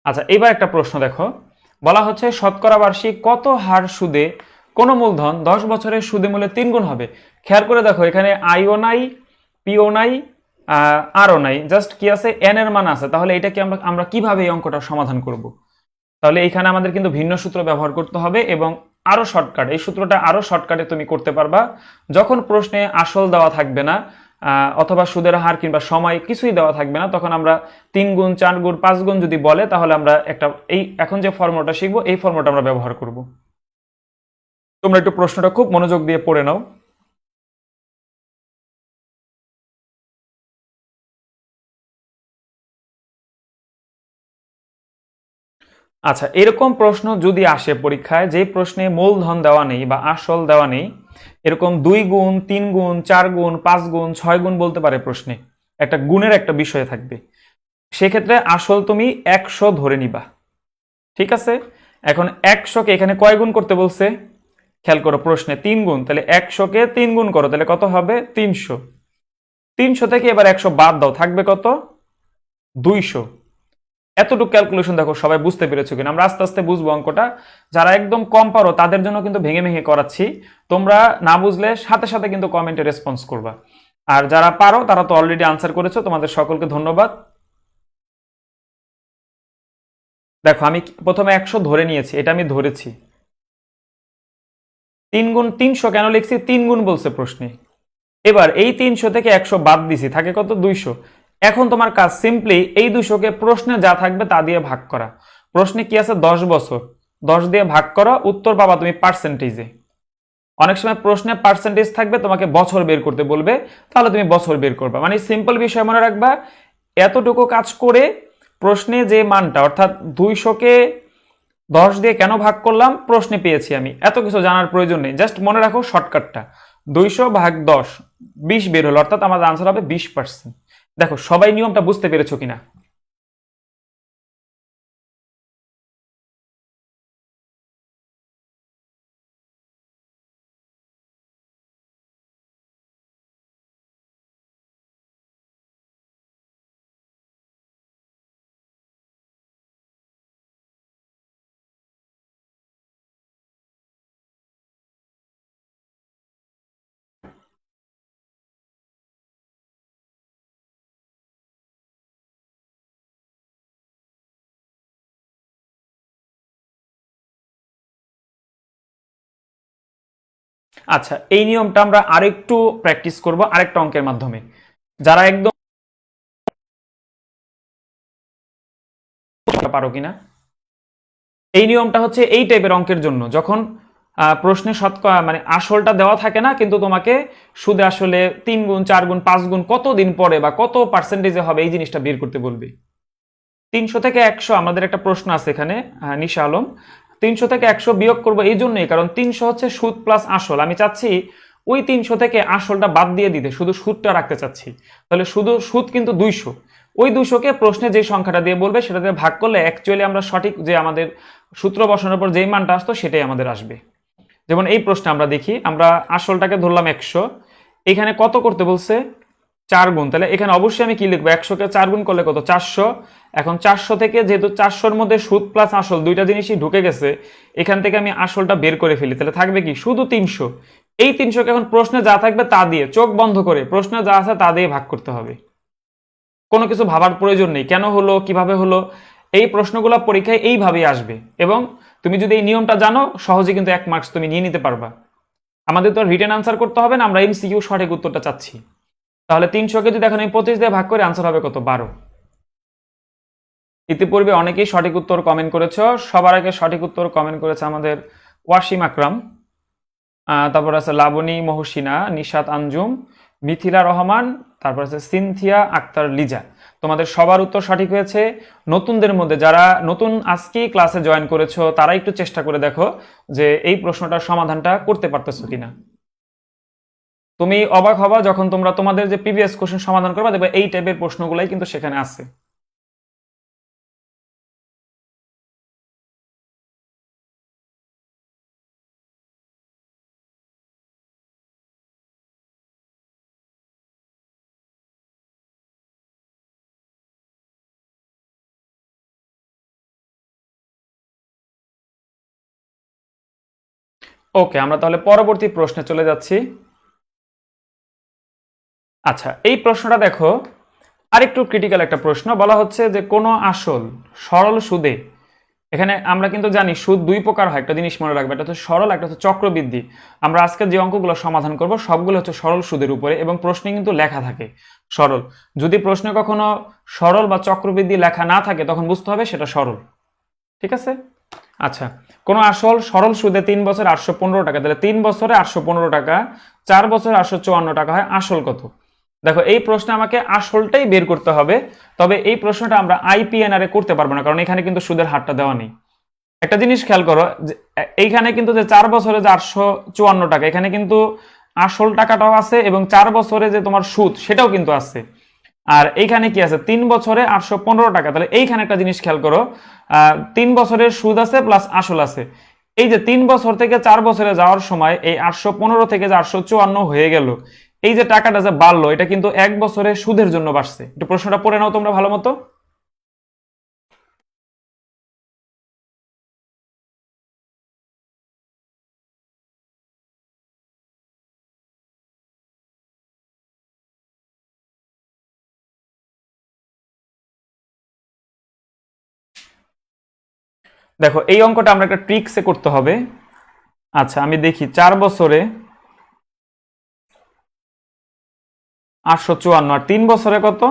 আচ্ছা, এবার একটা প্রশ্ন দেখো, বলা হচ্ছে শতকরা বার্ষিক কত হার সুদে কোনো মূলধন 10 বছরের সুদে মূল্যে 3 গুণ হবে। খেয়াল করে দেখো, এখানে আইও নাই, পিও নাই, আরও নাই, জাস্ট কি আছে, এন এর মান আছে। তাহলে এটাকে আমরা কিভাবে এই অঙ্কটা সমাধান করব? তাহলে এখানে আমাদের কিন্তু ভিন্ন সূত্র ব্যবহার করতে হবে, এবং আরো শর্টকাট, এই সূত্রটা আরো শর্টকাটে তুমি করতে পারবা যখন প্রশ্নে আসল দেওয়া থাকবে না, অথবা সুদের হার কিংবা সময় কিছুই দেওয়া থাকবে না, তখন আমরা 3 গুণ, 4 গুণ, 5 গুণ যদি বলে, তাহলে আমরা একটা এই এখন যে ফর্মুলাটা শিখবো এই ফর্মুলাটা আমরা ব্যবহার করব। তোমরা একটু প্রশ্নটা খুব মনোযোগ দিয়ে পড়ে নাও। আচ্ছা, এরকম প্রশ্ন যদি আসে পরীক্ষায়, যে প্রশ্নে মূলধন দেওয়া নেই বা আসল দেওয়া নেই, এরকম 2 গুণ, 3 গুণ, 4 গুণ, 5 গুণ, 6 গুণ বলতে পারে প্রশ্নে, একটা গুণের একটা বিষয় থাকবে, সেক্ষেত্রে আসল তুমি 100 ধরে নিবা। ঠিক আছে, এখন 100কে এখানে কয় গুণ করতে বলছে? খেয়াল করো, প্রশ্নে 3 গুণ, তাহলে 100কে 3 গুণ করো, তাহলে কত হবে? 300। 300 থেকে এবার 100 বাদ দাও, থাকবে কত? 200। এতটুকু ক্যালকুলেশন দেখো সবাই বুঝতে পেরেছো কিনা? আমরা আস্তে আস্তে বুঝবো অঙ্কটা। যারা একদম কম পারো তাদের জন্য কিন্তু ভেঙে ভেঙে করাচ্ছি, তোমরা না বুঝলে সাথে সাথে কিন্তু কমেন্টে রেসপন্স করবা। আর যারা পারো তারা তো অলরেডি আনসার করেছো, তোমাদের সকলকে ধন্যবাদ। দেখো, আমি প্রথমে 100 ধরে নিয়েছি, এটা আমি ধরেছি। 3 গুণ 300 কেন লিখছি? 3 গুণ বলছে প্রশ্নে। এবার এই 300 থেকে 100 বাদ দিছি, থাকে কত? 200। এখন তোমার কাজ সিম্পলি এই 200কে প্রশ্নে যা থাকবে তা দিয়ে ভাগ করা। প্রশ্নে কি আছে? 10 বছর, 10 দিয়ে ভাগ করা, উত্তর পাবা তুমি পার্সেন্টেজে। অনেক সময় প্রশ্নে পার্সেন্টেজ থাকবে, তোমাকে বছর বের করতে বলবে, তাহলে তুমি বছর বের করবা। মানে সিম্পল বিষয় মনে রাখবা, এতটুকু কাজ করে প্রশ্নে যে মানটা, অর্থাৎ 200কে 10 দিয়ে কেন ভাগ করলাম প্রশ্নে পেয়েছি আমি, এত কিছু জানার প্রয়োজন নেই, জাস্ট মনে রাখো শর্টকাটটা, 200 ভাগ 10, 20 বের হলো, অর্থাৎ আমাদের আনসার হবে 20%। দেখো সবাই নিয়মটা বুঝতে পেরেছো কিনা? আচ্ছা, এই নিয়মটা আমরা আরেকটু প্র্যাকটিস করব আরেকটা অঙ্কের মাধ্যমে। যারা একদম পারো কিনা, এই নিয়মটা হচ্ছে এই টাইপের অঙ্কের জন্য, যখন প্রশ্নে শতকরা মানে আসলটা দেওয়া থাকে না, কিন্তু তোমাকে সুদে আসলে 3 গুণ, 4 গুণ, 5 গুণ কত দিন পরে বা কত পার্সেন্টেজে হবে এই জিনিসটা বের করতে বলবে। 300 থেকে 100 আমাদের একটা প্রশ্ন আছে এখানে, নিশা আলম, 300 থেকে 100 বিয়োগ করবো এই জন্যই কারণ 300 হচ্ছে সুদ প্লাস আসল। আমি চাচ্ছি ওই 300 থেকে আসলটা বাদ দিয়ে দিতে, শুধু সুদটা রাখতে চাচ্ছি। তাহলে শুধু সুদ কিন্তু 200, ওই 200কে প্রশ্নে যে সংখ্যাটা দিয়ে বলবে সেটা দিয়ে ভাগ করলে অ্যাকচুয়ালি আমরা সঠিক যে আমাদের সূত্র বসানোর পর যেই মানটা আসতো সেটাই আমাদের আসবে। যেমন এই প্রশ্নে আমরা দেখি, আমরা আসলটাকে ধরলাম 100, এখানে কত করতে বলছে? 4 গুণ, তাহলে এখানে অবশ্যই আমি কি লিখবো, 100কে 4 গুণ করলে কত, 400। এখন 400 থেকে যেহেতু 400-র মধ্যে সুদ প্লাস আসল দুইটা জিনিসই ঢুকে গেছে, এখান থেকে আমি আসলটা বের করে ফেলি, তাহলে থাকবে কি শুধু 300। এই 300কে এখন প্রশ্নে যা থাকবে তা দিয়ে, চোখ বন্ধ করে প্রশ্নে যা আছে তা দিয়ে ভাগ করতে হবে। কোনো কিছু ভাবার প্রয়োজন নেই, কেন হলো কিভাবে হলো, এই প্রশ্নগুলো পরীক্ষায় এইভাবেই আসবে। এবং তুমি যদি এই নিয়মটা জানো, সহজে কিন্তু 1 মার্কস তুমি নিয়ে নিতে পারবা। আমাদের তো রিটেন আনসার করতে হবে না, আমরা এমসিকিউ সঠিক উত্তরটা চাচ্ছি। তাহলে 300কে যদি এখন আমি 25 দিয়ে ভাগ করে আনসার হবে কত, 12। ইতিপূর্বে অনেকেই সঠিক উত্তর কমেন্ট করেছো। সবার আগে সঠিক উত্তর কমেন্ট করেছে আমাদের ওয়াসিম আকরাম, তারপর আছে লাবণী মহসিনা, নিশাত আঞ্জুম, মিথিলা রহমান, তারপর আছে সিনথিয়া আক্তার লিজা। তোমাদের সবার উত্তর সঠিক হয়েছে। নতুনদের মধ্যে যারা নতুন আজকেই ক্লাসে জয়েন করেছো, তারা একটু চেষ্টা করে দেখো যে এই প্রশ্নটার সমাধানটা করতে পারতেছো কিনা। তুমি অবাক হবা যখন তোমরা তোমাদের যে প্রিভিয়াস কোশ্চেন সমাধান করবা, দেখবে এই টাইপের প্রশ্নগুলাই কিন্তু সেখানে আছে। ওকে, আমরা তাহলে পরবর্তী প্রশ্নে চলে যাচ্ছি। আচ্ছা, এই প্রশ্নটা দেখো, আরেকটু ক্রিটিক্যাল একটা প্রশ্ন। বলা হচ্ছে যে কোনো আসল সরল সুদে, এখানে আমরা কিন্তু জানি সুদ 2 প্রকার হয়, একটা জিনিস মনে রাখবে, একটা হচ্ছে সরল, একটা হচ্ছে চক্রবৃদ্ধি। আমরা আজকে যে অঙ্কগুলো সমাধান করব সবগুলো হচ্ছে সরল সুদের উপরে, এবং প্রশ্নে কিন্তু লেখা থাকে সরল। যদি প্রশ্নে কখনো সরল বা চক্রবৃদ্ধি লেখা না থাকে, তখন বুঝতে হবে সেটা সরল। ঠিক আছে? আচ্ছা, কোনো আসল সরল সুদে 3 বছরে 815 টাকা, তাহলে 3 বছরে 815 টাকা, 4 বছরে 854 টাকা হয়, আসল কত? দেখো, এই প্রশ্নে আমাকে আসলটাই বের করতে হবে। তবে এই প্রশ্নটা আমরা আইপিএনআর এ করতে পারবো না, কারণ এখানে কিন্তু সুদের হারটা দেওয়া নেই। একটা জিনিস খেয়াল করো, এইখানে কিন্তু যে 4 বছরে যে 854 টাকা, এখানে কিন্তু আসল টাকাটাও আছে, এবং 4 বছরে যে তোমার সুদ সেটাও কিন্তু আছে। আর এইখানে কি আছে, 3 বছরে 815 টাকা। তাহলে এইখানে একটা জিনিস খেয়াল করো, 3 বছরের সুদ আছে প্লাস আসল আছে। এই যে 3 বছর থেকে 4 বছরে যাওয়ার সময় এই 815 থেকে যে 854 হয়ে গেল, এই যে টাকাটা যে বাড়লো, এটা কিন্তু 1 বছরে সুদের জন্য বাড়ছে। একটু প্রশ্নটা পড়ে নাও তোমরা ভালো মতো। দেখো, এই অঙ্কটা আমরা একটা ট্রিক্সে করতে হবে। আচ্ছা, আমি দেখি 4 বছরে 854 আর 3 বছরে কত,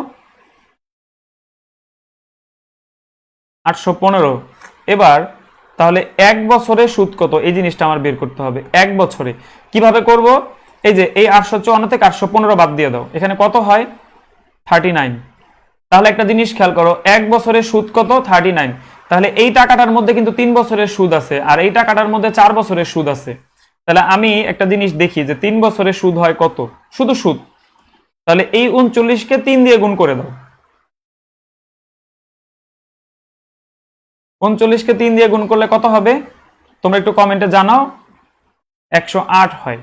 815। এবার তাহলে 1 বছরে সুদ কত, এই জিনিসটা আমার বের করতে হবে। 1 বছরে কিভাবে করব, এই যে এই 854 থেকে 815 বাদ দিয়ে দাও, এখানে কত হয়, 39। তাহলে একটা জিনিস খেয়াল করো, 1 বছরে সুদ কত, 39। তাহলে এই টাকাটার মধ্যে কিন্তু 3 বছরের সুদ আছে, আর এই টাকাটার মধ্যে 4 বছরের সুদ আছে। তাহলে আমি একটা জিনিস দেখি যে 3 বছরের সুদ হয় কত, শুধু সুদ। তাহলে এই 39কে 3 দিয়ে গুণ করে দাও, 39কে 3 দিয়ে গুণ করলে কত হবে, তোমরা একটু কমেন্টে জানাও। 108 হয়।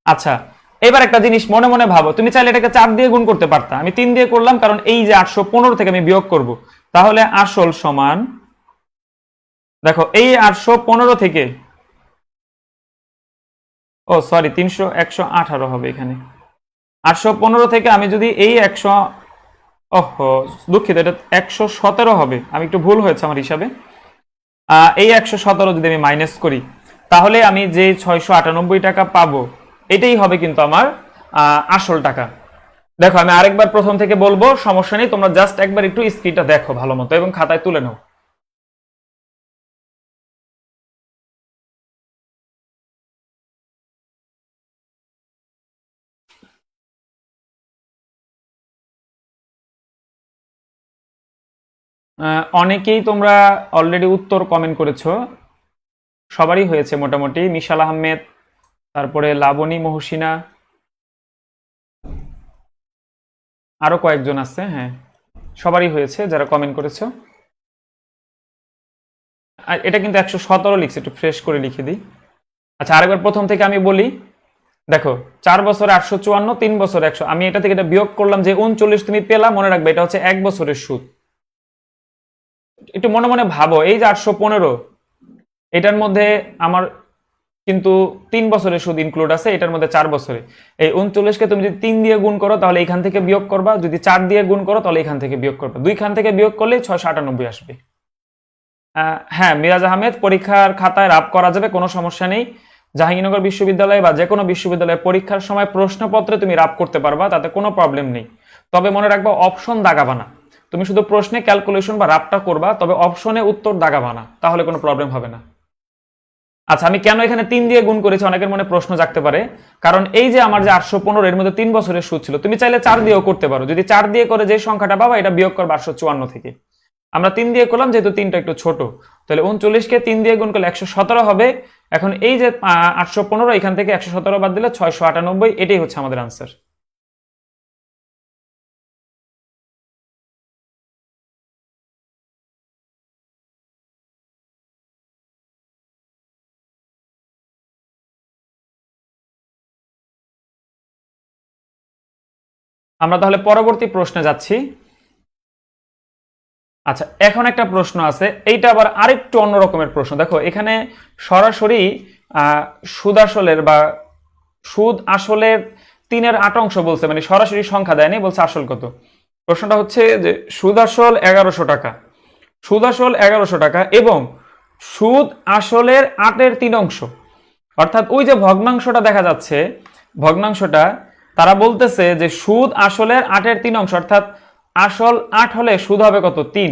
আচ্ছা, এবার একটা জিনিস মনে মনে ভাবো, তুমি চাইলে এটাকে 4 দিয়ে গুণ করতে পারতা, আমি 3 দিয়ে করলাম, কারণ এই যে 815 থেকে আমি বিয়োগ করব। তাহলে আসল সমান, দেখো এই 815 থেকে, ও সরি 300, 118 হবে এখানে। 815 থেকে আমি যদি এই 100, ওহো দুঃখিত, এটা 117 হবে, আমি একটু ভুল হয়েছে আমার হিসাবে। এই 117 যদি আমি মাইনাস করি, তাহলে আমি যে 698 টাকা পাবো, এটাই হবে কিন্তু আমার আসল টাকা। দেখো, আমি আরেকবার প্রথম থেকে বলবো, সমস্যা নেই, তোমরা জাস্ট একবার একটু স্ক্রিনটা দেখো ভালো মতো এবং খাতায় তুলে নাও। অনেকেই তোমরা অলরেডি উত্তর কমেন্ট করেছো, সবারই হয়েছে মোটামুটি। মিশাল আহমেদ, তারপরে লাবণী মহসিনা, আরো কয়েকজন আছে, হ্যাঁ সবারই হয়েছে যারা কমেন্ট করেছো। আর এটা কিন্তু 117 লিখছে, একটু ফ্রেশ করে লিখে দিই। আচ্ছা, আরেকবার প্রথম থেকে আমি বলি, দেখো 4 বছরে 854, 3 বছরে 100, আমি এটা থেকে এটা বিয়োগ করলাম যে 39 তুমি পেলা, মনে রাখবে এটা হচ্ছে 1 বছরের সুদ। একটু মনে মনে ভাবো, এই যে 815 এটার মধ্যে আমার কিন্তু 3 বছরের সুদ ইনক্লুড আছে, এটার মধ্যে 4 বছরে। এই 39কে তুমি যদি 3 দিয়ে গুণ করো তাহলে এখান থেকে বিয়োগ করবা, যদি 4 দিয়ে গুণ করো তাহলে এখান থেকে বিয়োগ করবা, দুইখান থেকে বিয়োগ করলে 698 আসবে। হ্যাঁ মিরাজ আহমেদ, পরীক্ষার খাতায় রাব করা যাবে, কোনো সমস্যা নেই। জাহাঙ্গীরনগর বিশ্ববিদ্যালয় বা যে কোনো বিশ্ববিদ্যালয়ের পরীক্ষার সময় প্রশ্নপত্রে তুমি রাব করতে পারবা, তাতে কোনো প্রবলেম নেই। তবে মনে রাখবা অপশন দাগাবা না, তুমি শুধু প্রশ্নে ক্যালকুলেশন বা রাবটা করবা, তবে অপশনে উত্তর দাগাবা না, তাহলে কোনো প্রবলেম হবে না। আচ্ছা, আমি কেন এখানে 3 দিয়ে গুণ করেছি অনেকের মনে প্রশ্ন জাগতে পারে, কারণ এই যে আমার যে 815 এর মধ্যে 3 বছরের সুদ ছিল, তুমি চাইলে 4 দিয়েও করতে পারো, যদি 4 দিয়ে করে যে সংখ্যাটা পাবা এটা বিয়োগ করবা 854 থেকে। আমরা 3 দিয়ে করলাম যেহেতু 3টা একটু ছোট, তাহলে 39কে 3 দিয়ে গুণ করলে 117 হবে। এখন এই যে 815 এখান থেকে 117 বাদ দিলে 698, এটাই হচ্ছে আমাদের আনসার। আমরা তাহলে পরবর্তী প্রশ্নে যাচ্ছি। আচ্ছা, এখন একটা প্রশ্ন আছে, এইটা আবার আরেকটু অন্য রকমের প্রশ্ন। দেখো এখানে সরাসরি সুদ আসলের বা সুদ আসলের 3/8 অংশ বলছে, মানে সরাসরি সংখ্যা দেয়নি, বলছে আসল কত। প্রশ্নটা হচ্ছে যে সুদ আসল 1100 টাকা, সুদ আসল 1100 টাকা এবং সুদ আসলের 8/3 অংশ, অর্থাৎ ওই যে ভগ্নাংশটা দেখা যাচ্ছে, ভগ্নাংশটা তারা বলতেছে যে সুদ আসলের 8/3 অংশ, অর্থাৎ আসল 8 হলে সুদ হবে কত, 3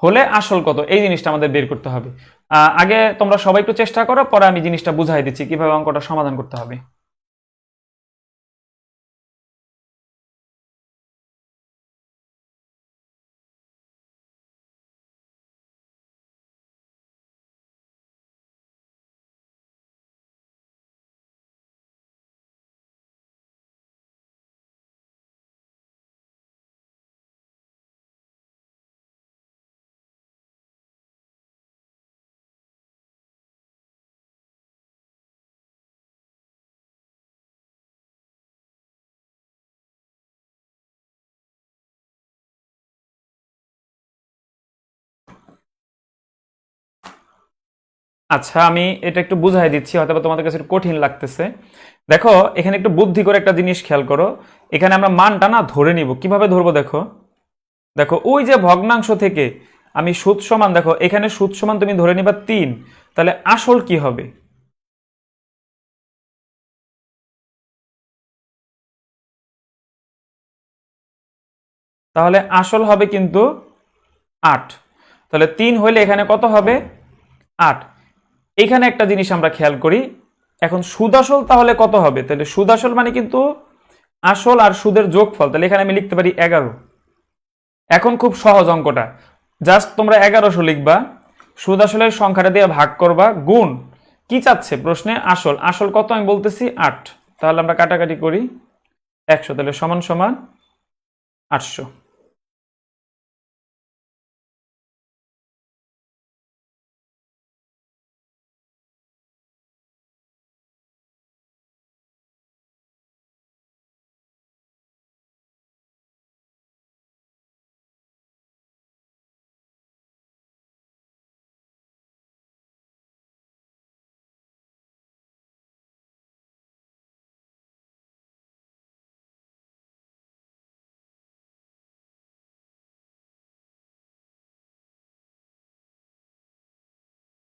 হলে আসল কত, এই জিনিসটা আমাদের বের করতে হবে। আগে তোমরা সবাই একটু চেষ্টা করো, পরে আমি জিনিসটা বুঝাই দিচ্ছি কিভাবে অঙ্কটা সমাধান করতে হবে। আচ্ছা, আমি এটা একটু বুঝাই দিচ্ছি, হয়তো তোমাদের কাছে একটু কঠিন লাগতেছে। দেখো এখানে একটু বুদ্ধি করে একটা জিনিস খেয়াল করো, এখানে আমরা মানটা না ধরে নিব, কিভাবে ধরবো দেখো। দেখো ওই যে ভগ্নাংশ থেকে আমি সুদ সমান, দেখো এখানে সুদ সমান তুমি ধরে নিবা 3, তাহলে আসল কি হবে, তাহলে আসল হবে কিন্তু 8, তাহলে 3 হইলে এখানে কত হবে, 8। এখানে একটা জিনিস আমরা খেয়াল করি, এখন সুদ আসল তাহলে কত হবে, তাহলে সুদ আসল মানে কিন্তু আসল আর সুদের যোগফল, তাহলে এখানে আমি লিখতে পারি 11। এখন খুব সহজ অঙ্কটা, জাস্ট তোমরা 1100 লিখবা, সুদ আসলের সংখ্যাটা দিয়ে ভাগ করবা, গুণ কি চাচ্ছে প্রশ্নে, আসল, আসল কত আমি বলতেছি 8, তাহলে আমরা কাটাকাটি করি 100, তাহলে সমান সমান 800।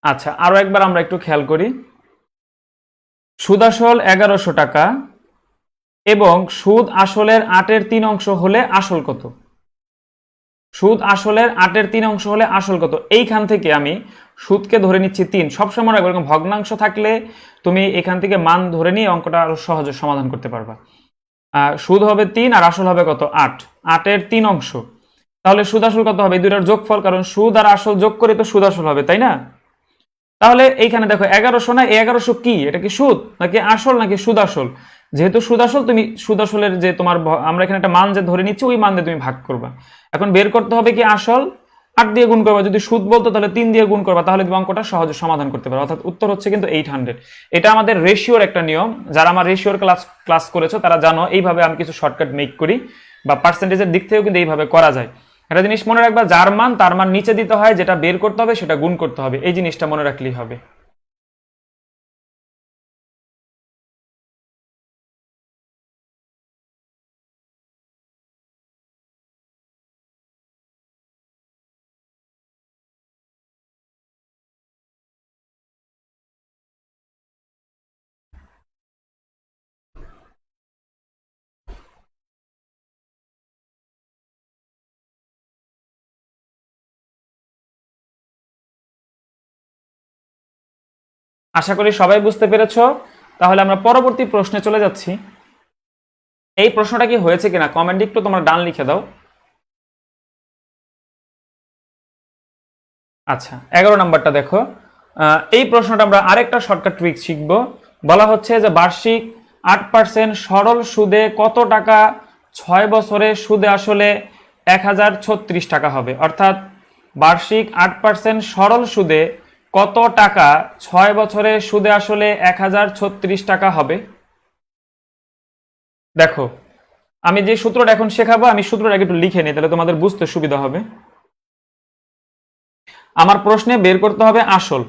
আচ্ছা, আরো একবার আমরা একটু খেয়াল করি, সুদ আসল 1100 টাকা এবং সুদ আসলের 8/3 অংশ হলে আসল কত, সুদ আসলের 8/3 অংশ হলে আসল কত, এইখান থেকে আমি সুদকে ধরে নিচ্ছি 3। সবসময় এরকম ভগ্নাংশ থাকলে তুমি এখান থেকে মান ধরে নিয়ে অঙ্কটা আরো সহজে সমাধান করতে পারবা। সুদ হবে 3 আর আসল হবে কত, 8, 8/3 অংশ, তাহলে সুদ আসল কত হবে, এই দুইটার যোগফল, কারণ সুদ আর আসল যোগ করে তো সুদ আসল হবে, তাই না। তাহলে এইখানে দেখো 1100 না, 1100 কি, এটা কি সুদ নাকি আসল নাকি সুদ আসল, যেহেতু সুদ আসল তুমি সুদ আসলের যে তোমার আমরা এখানে একটা মান যে ধরে নিচ্ছি ওই মান দিয়ে তুমি ভাগ করবা। এখন বের করতে হবে কি আসল, 8 দিয়ে গুণ করবা, যদি সুদ বলতো তাহলে 3 দিয়ে গুণ করবা, তাহলে তুমি অঙ্কটা সহজে সমাধান করতে পারো। অর্থাৎ উত্তর হচ্ছে কিন্তু 800। এটা আমাদের রেশিওর একটা নিয়ম, যারা আমার রেশিওর ক্লাস করেছো তারা জানো এইভাবে আমি কিছু শর্টকাট মেক করি, বা পার্সেন্টেজের দিক থেকেও কিন্তু এইভাবে করা যায়। একটা জিনিস মনে রাখবা, যার মান তার মান নিচে দিতে হয়, যেটা বের করতে হবে সেটা গুণ করতে হবে, এই জিনিসটা মনে রাখলেই হবে। আশা করি সবাই বুঝতে পেরেছো। তাহলে আমরা পরবর্তী প্রশ্নে চলে যাচ্ছি। এই প্রশ্নটা কি হয়েছে কিনা কমেন্টে একটু তোমরা ডান লিখে দাও। আচ্ছা, 11 নাম্বারটা দেখো। এই প্রশ্নটা আমরা আরেকটা শর্টকাট ট্রিক শিখব। বলা হচ্ছে যে বার্ষিক 8% সরল সুদে কত টাকা 6 বছরে সুদে আসলে 1036 টাকা হবে। অর্থাৎ বার্ষিক 8% সরল সুদে কত টাকা 6 বছরে সুদে আসলে 1036 টাকা হবে। দেখো, আমি যে সূত্রটা এখন শেখাবো, আমি সূত্রটা একটু লিখে নিই, তাহলে তোমাদের বুঝতে সুবিধা হবে। আমার প্রশ্নে বের করতে হবে আসল,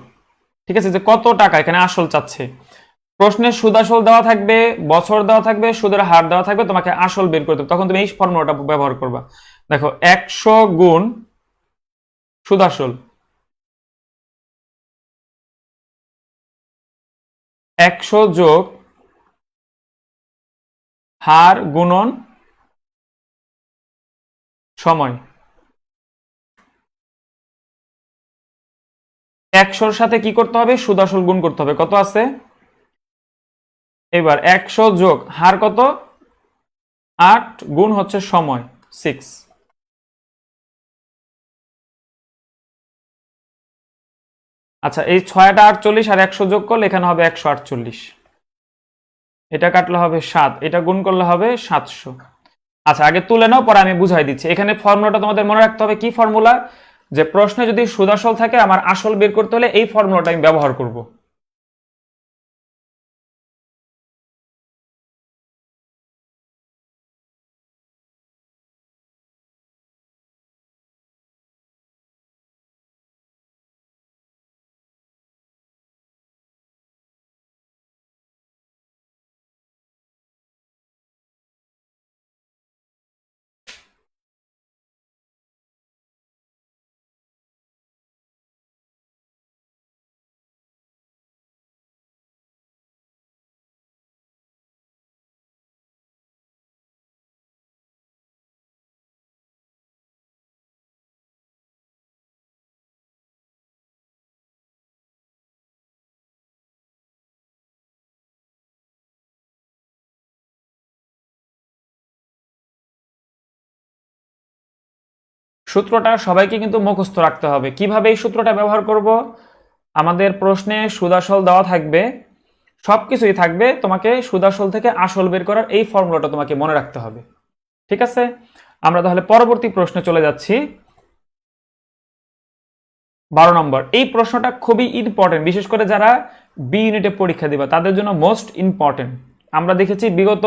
ঠিক আছে, যে কত টাকা এখানে আসল চাচ্ছে। প্রশ্নে সুদ আসল দেওয়া থাকবে, বছর দেওয়া থাকবে, সুদের হার দেওয়া থাকবে, তোমাকে আসল বের করতে হবে। তখন তুমি এই ফর্মুলাটা ব্যবহার করবা। দেখো, 100 গুণ সুদ আসল, 100 যোগ হার গুণন সময়। 100-র সাথে কি করতে হবে? সুদ আসল গুণ করতে হবে। কত আছে? এবার 100 যোগ হার কত? 8 গুণ হচ্ছে সময় 6। আচ্ছা, এই 6টা 48 আর 100 যোগ করলে এখানে হবে 148। এটা কাটলে হবে 7, এটা গুণ করলে হবে 700। আচ্ছা, আগে তুলে নাও, পরে আমি বুঝাই দিচ্ছি। এখানে ফর্মুলাটা তোমাদের মনে রাখতে হবে। কি ফর্মুলা? যে প্রশ্নে যদি সুদ আসল থাকে, আমার আসল বের করতে হলে এই ফর্মুলাটা আমি ব্যবহার করব। সূত্রটা সবাইকে কিন্তু মুখস্থ রাখতে হবে। কিভাবে এই সূত্রটা ব্যবহার করব? আমাদের প্রশ্নে সুদ আসল দেওয়া থাকবে, সবকিছুই থাকবে, তোমাকে সুদ আসল থেকে আসল বের করার এই ফর্মুলাটা তোমাকে মনে রাখতে হবে। ঠিক আছে, আমরা তাহলে পরবর্তী প্রশ্নে চলে যাচ্ছি। 12 নম্বর। এই প্রশ্নটা খুবই ইম্পর্টেন্ট, বিশেষ করে যারা বি ইউনিটে পরীক্ষা দিবা তাদের জন্য মোস্ট ইম্পর্টেন্ট। আমরা দেখেছি বিগত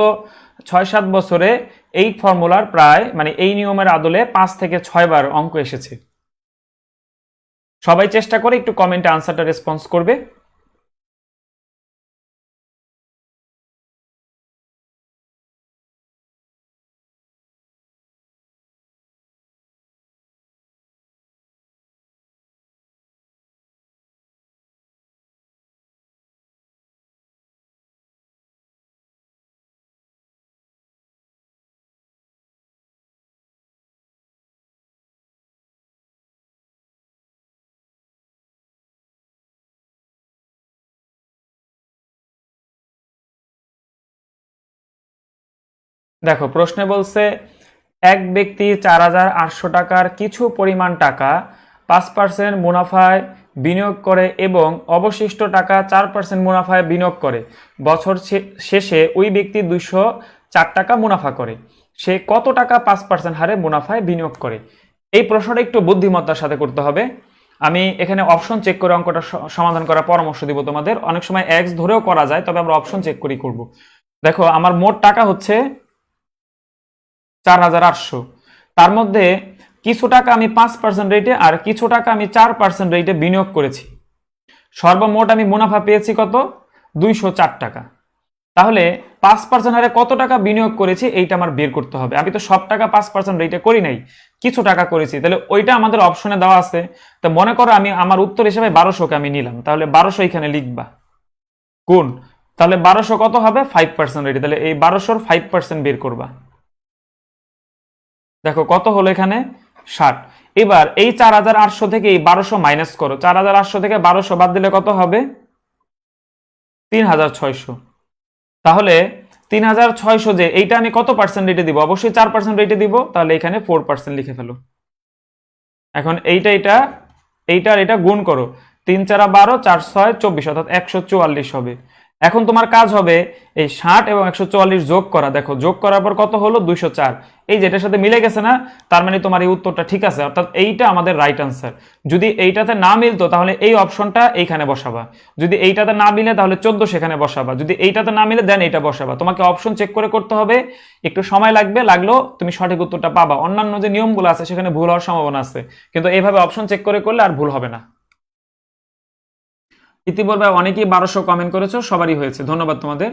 6-7 বছরে এই ফর্মুলার প্রায়, মানে এই নিয়মের আদলে 5 থেকে 6 বার অঙ্ক এসেছে। সবাই চেষ্টা করে একটু কমেন্টে আনসারটা রেসপন্স করবে। দেখো, প্রশ্নে বলছে এক ব্যক্তি 4,800 টাকার কিছু পরিমাণ টাকা 5% মুনাফায় বিনিয়োগ করে এবং অবশিষ্ট টাকা 4% মুনাফায় বিনিয়োগ করে। বছর শেষে ওই ব্যক্তি 204 টাকা মুনাফা করে। সে কত টাকা 5% হারে মুনাফায় বিনিয়োগ করে? এই প্রশ্নটা একটু বুদ্ধিমত্তার সাথে করতে হবে। আমি এখানে অপশন চেক করে অঙ্কটা সমাধান করার পরামর্শ দিব তোমাদের। অনেক সময় এক্স ধরেও করা যায়, তবে আমরা অপশন চেক করেই করব। দেখো আমার মোট টাকা হচ্ছে 4,800। তার মধ্যে কিছু টাকা আমি 5% রেটে আর কিছু টাকা আমি 4% রেটে বিনিয়োগ করেছি। সর্বমোট আমি মুনাফা পেয়েছি কত? 204 টাকা। তাহলে 5% হারে কত টাকা বিনিয়োগ করেছি এইটা আমার বের করতে হবে। আমি তো সব টাকা 5% রেটে করি নাই, কিছু টাকা করেছি, তাহলে ওইটা আমাদের অপশনে দেওয়া আছে। তো মনে করো আমি আমার উত্তর হিসেবে 1200কে আমি নিলাম, তাহলে 1200 এখানে লিখবা কোন, তাহলে 1200 কত হবে? 5% রেটে, তাহলে এই 1200-র 5% বের করবা। দেখো কত হলো এখানে? 60। এবার এই 4,800 থেকে এই 1200 মাইনাস করো। 4,800 থেকে 1200 বাদ দিলে কত হবে? 3,600। তাহলে 3,600 যে এইটা আমি কত পার্সেন্ট রেটে দিব? অবশ্যই 4% রেটে দিব, তাহলে এখানে 4% লিখে ফেলো। এখন এইটার এটা গুণ করো, 3 4 12, 4 6 24, অর্থাৎ 144 হবে। এখন তোমার কাজ হবে এই 60 এবং 144 যোগ করা। দেখো যোগ করার পর কত হলো? 204। এই যে এটার সাথে মিলে গেছে না, তার মানে তোমার এই উত্তরটা ঠিক আছে, অর্থাৎ এইটা আমাদের রাইট আনসার। যদি এইটাতে না মিলতো তাহলে এই অপশনটা এইখানে বসাবা, যদি এইটাতে না মিলে তাহলে 14 সেখানে বসাবা, যদি এইটাতে না মিলে দেন এইটা বসাবা। তোমাকে অপশন চেক করে করতে হবে, একটু সময় লাগলেও তুমি সঠিক উত্তরটা পাবা। অন্যান্য যে নিয়মগুলো আছে সেখানে ভুল হওয়ার সম্ভাবনা আছে, কিন্তু এইভাবে অপশন চেক করে করলে আর ভুল হবে না। ইতিপূর্বে অনেকেই 1200 কমেন্ট করেছো, সবারই হয়েছে, ধন্যবাদ তোমাদের।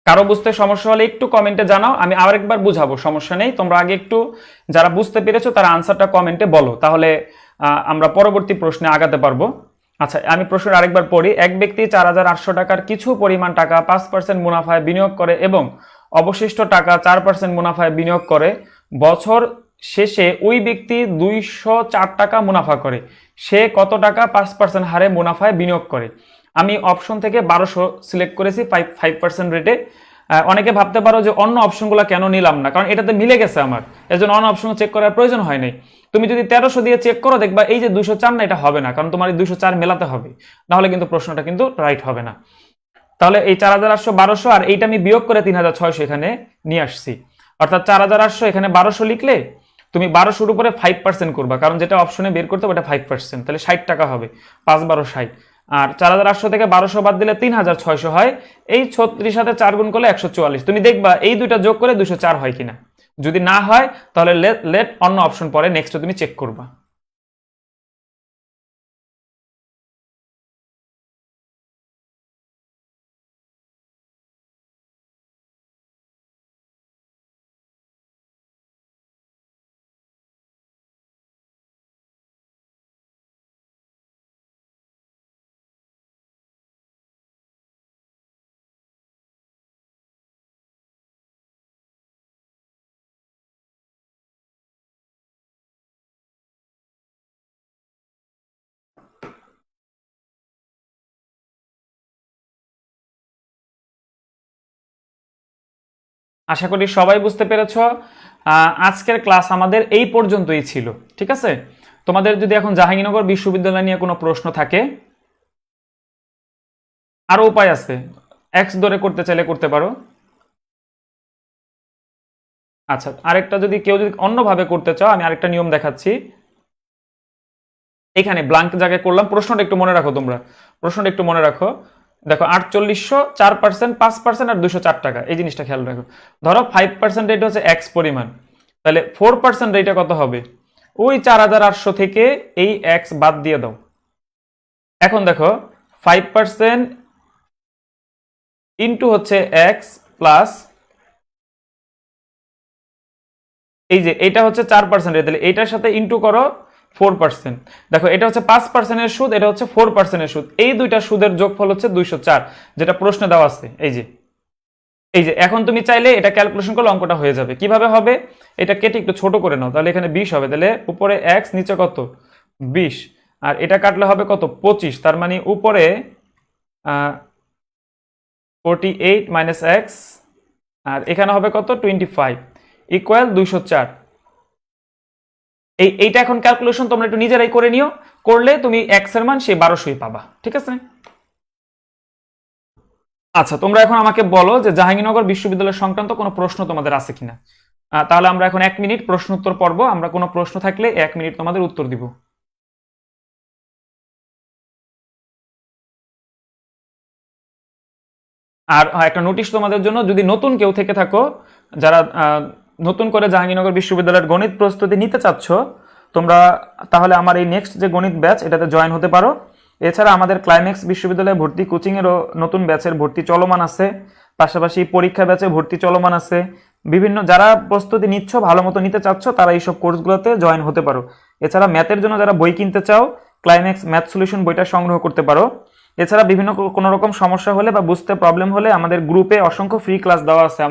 কারো বুঝতে সমস্যা হলে একটু কমেন্টে জানাও, আমি আরেকবার বুঝাবো, সমস্যা নেই। তোমরা আগে একটু যারা বুঝতে পেরেছো তারা আনসারটা কমেন্টে বলো, তাহলে আমরা পরবর্তী প্রশ্নে আগাতে পারবো। আচ্ছা, আমি প্রশ্ন আরেকবার পড়ি। এক ব্যক্তি 4,800 টাকার কিছু পরিমাণ টাকা 5% মুনাফায় বিনিয়োগ করে এবং অবশিষ্ট টাকা 4% মুনাফায় বিনিয়োগ করে। বছর শেষে ওই ব্যক্তি 204 টাকা মুনাফা করে। সে কত টাকা 5% হারে মুনাফায় বিনিয়োগ করে? আমি অপশন থেকে 1200 সিলেক্ট করেছি 5% রেটে। অনেকে ভাবতে পারো যে অন্য অপশনগুলো কেন নিলাম না, কারণ এটাতে মিলে গেছে আমার, এর জন্য অন্য অপশন চেক করার প্রয়োজন হয় নাই। তুমি যদি 1300 দিয়ে চেক করো দেখবা এই যে 204 না, এটা হবে না, কারণ তোমার এই 204 মেলাতে হবে, নাহলে কিন্তু প্রশ্নটা কিন্তু রাইট হবে না। তাহলে এই 4,800 1200 আর এইটা আমি বিয়োগ করে 3,600 এখানে নিয়ে আসছি, অর্থাৎ 4,800 এখানে 1200 লিখলে তুমি 1200-র উপরে 5% করবা, কারণ যেটা অপশনে বের করতে ওটা 5%, তাহলে 60 টাকা হবে, 5 12 60। আর 4,800 থেকে 1200 বাদ দিলে 3,600 হয়। এই 36 সাথে 4 গুণ করলে 144। তুমি দেখবা এই দুইটা যোগ করে 204 হয় কিনা। যদি না হয় তাহলে লেট অন্য অপশন পরে নেক্সট তুমি চেক করবা। আশা করি সবাই বুঝতে পেরেছ। আজকের ক্লাস আমাদের এই পর্যন্তই ছিল, ঠিক আছে? তোমাদের যদি এখন জাহাঙ্গীরনগর বিশ্ববিদ্যালয় নিয়ে কোনো প্রশ্ন থাকে, আরো উপায় আছে, এক্স ধরে করতে চাইলে করতে পারো। আচ্ছা, আরেকটা যদি কেউ যদি অন্যভাবে করতে চাও, আমি আরেকটা নিয়ম দেখাচ্ছি। এখানে ব্ল্যাঙ্ক জায়গায় করলাম, প্রশ্নটা একটু মনে রাখো তোমরা, প্রশ্নটা একটু মনে রাখো। দেখো 4800, 4%, 5% আর 204 টাকা, এই জিনিসটা খেয়াল রাখো। ধরো 5% রেট হচ্ছে এক্স পরিমাণ, তাহলে 4% রেটে কত হবে? ওই 4,800 থেকে এই এক্স বাদ দিয়ে দাও। এখন দেখো 5% ইন্টু হচ্ছে এক্স প্লাস এই যে এটা হচ্ছে 4% রেট, তাহলে এইটার সাথে ইন্টু করো 4%। দেখো এটা হচ্ছে 5%-এর সুদ, এটা হচ্ছে 4%-এর সুদ, এই দুইটা সুদের যোগফল হচ্ছে 204, যেটা প্রশ্নে দেওয়া আছে। এই যে এখন তুমি চাইলে এটা ক্যালকুলেশন করলে অঙ্কটা হয়ে যাবে। কিভাবে হবে? এটা কেটে একটু ছোট করে নাও, তাহলে এখানে 20 হবে, তাহলে উপরে x নিচে কত 20, আর এটা কাটলে হবে কত 25, তার মানে উপরে 48 মাইনাস x, আর এখানে হবে কত 25। ইকুয়াল 204। এইটা এখন ক্যালকুলেশন তোমরা একটু নিজেরাই করে নিও, করলে তুমি এক্স এর মান সেই 1200ই পাবা। ঠিক আছে? আচ্ছা, তোমরা এখন আমাকে বলো যে জাহাঙ্গীরনগর বিশ্ববিদ্যালয় সংক্রান্ত কোনো প্রশ্ন তোমাদের আছে কিনা। তাহলে আমরা এখন 1 মিনিট প্রশ্ন উত্তর পর্ব, আমরা কোনো প্রশ্ন থাকলে 1 মিনিট তোমাদের উত্তর দিব। আর একটা নোটিশ তোমাদের জন্য, যদি নতুন কেউ থেকে থাকো, যারা নতুন করে জাহাঙ্গীরনগর বিশ্ববিদ্যালয়ের গণিত প্রস্তুতি নিতে চাচ্ছ তোমরা, তাহলে আমার এই নেক্সট যে গণিত ব্যাচ এটাতে জয়েন হতে পারো। এছাড়া আমাদের ক্লাইম্যাক্স বিশ্ববিদ্যালয়ে ভর্তি কোচিংয়েরও নতুন ব্যাচের ভর্তি চলমান আছে, পাশাপাশি পরীক্ষা ব্যাচে ভর্তি চলমান আছে। বিভিন্ন যারা প্রস্তুতি নিচ্ছ, ভালো মতো নিতে চাচ্ছ, তারা এইসব কোর্সগুলোতে জয়েন হতে পারো। এছাড়া ম্যাথের জন্য যারা বই কিনতে চাও, ক্লাইম্যাক্স ম্যাথ সলিউশন বইটা সংগ্রহ করতে পারো। এছাড়া বিভিন্ন কোনো রকম সমস্যা হলে বা বুঝতে প্রবলেম হলে আমাদের গ্রুপে অসংখ্য ফ্রি ক্লাস দেওয়া আছে,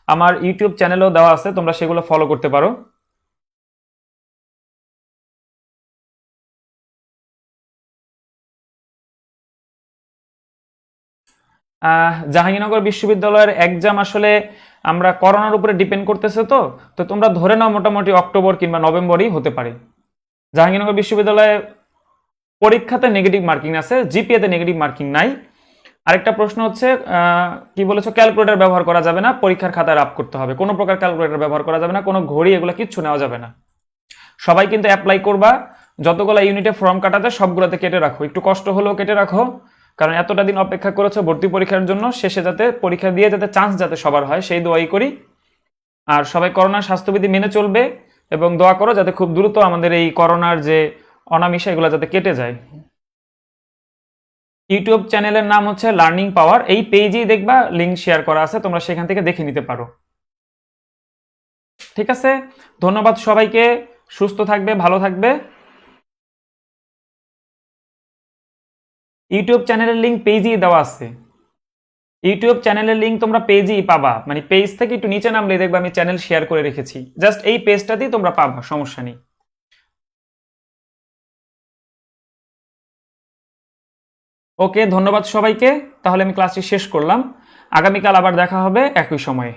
আমার ইউটিউব চ্যানেলেও দেওয়া আছে, তোমরা সেগুলো ফলো করতে পারো। জাহাঙ্গীরনগর বিশ্ববিদ্যালয়ের এক্সাম আসলে আমরা করোনার উপরে ডিপেন্ড করতেছে, তো তো তোমরা ধরে নাও মোটামুটি অক্টোবর কিংবা নভেম্বরই হতে পারে। জাহাঙ্গীরনগর বিশ্ববিদ্যালয়ে পরীক্ষাতে নেগেটিভ মার্কিং আছে, জিপিএতে নেগেটিভ মার্কিং নাই। আরেকটা প্রশ্ন হচ্ছে কি বলেছো, ক্যালকুলেটর ব্যবহার করা যাবে না, পরীক্ষার খাতায় রাপ করতে হবে, কোনো প্রকার ক্যালকুলেটর ব্যবহার করা যাবে না, কোনো ঘড়ি এগুলো কিচ্ছু নেওয়া যাবে না। সবাই কিন্তু অ্যাপ্লাই করবা, যতগুলো ইউনিটে ফর্ম কাটাতে সবগুলোতে কেটে রাখো, একটু কষ্ট হলেও কেটে রাখো, কারণ এতটা দিন অপেক্ষা করেছো ভর্তি পরীক্ষার জন্য, শেষে যাতে পরীক্ষা দিয়ে যাতে চান্স যাতে সবার হয় সেই দোয়াই করি। আর সবাই করোনার স্বাস্থ্যবিধি মেনে চলবে এবং দোয়া করো যাতে খুব দ্রুত আমাদের এই করোনার যে অনামিশা এগুলো যাতে কেটে যায়। ইউটিউব চ্যানেলের নাম হচ্ছে লার্নিং পাওয়ার, এই পেজেই দেখবা লিঙ্ক শেয়ার করা আছে, তোমরা সেখান থেকে দেখে নিতে পারো। ঠিক আছে, ধন্যবাদ সবাইকে, সুস্থ থাকবে, ভালো থাকবে। ইউটিউব চ্যানেলের লিঙ্ক পেজেই দেওয়া আছে, ইউটিউব চ্যানেলের লিঙ্ক তোমরা পেজেই পাবা, মানে পেজ থেকে একটু নিচে নামলে দেখবা আমি চ্যানেল শেয়ার করে রেখেছি, জাস্ট এই পেজটাতেই তোমরা পাবা, সমস্যা নেই। ওকে, ধন্যবাদ সবাইকে, তাহলে আমি ক্লাসটি শেষ করলাম। আগামীকাল আবার দেখা হবে একই সময়ে।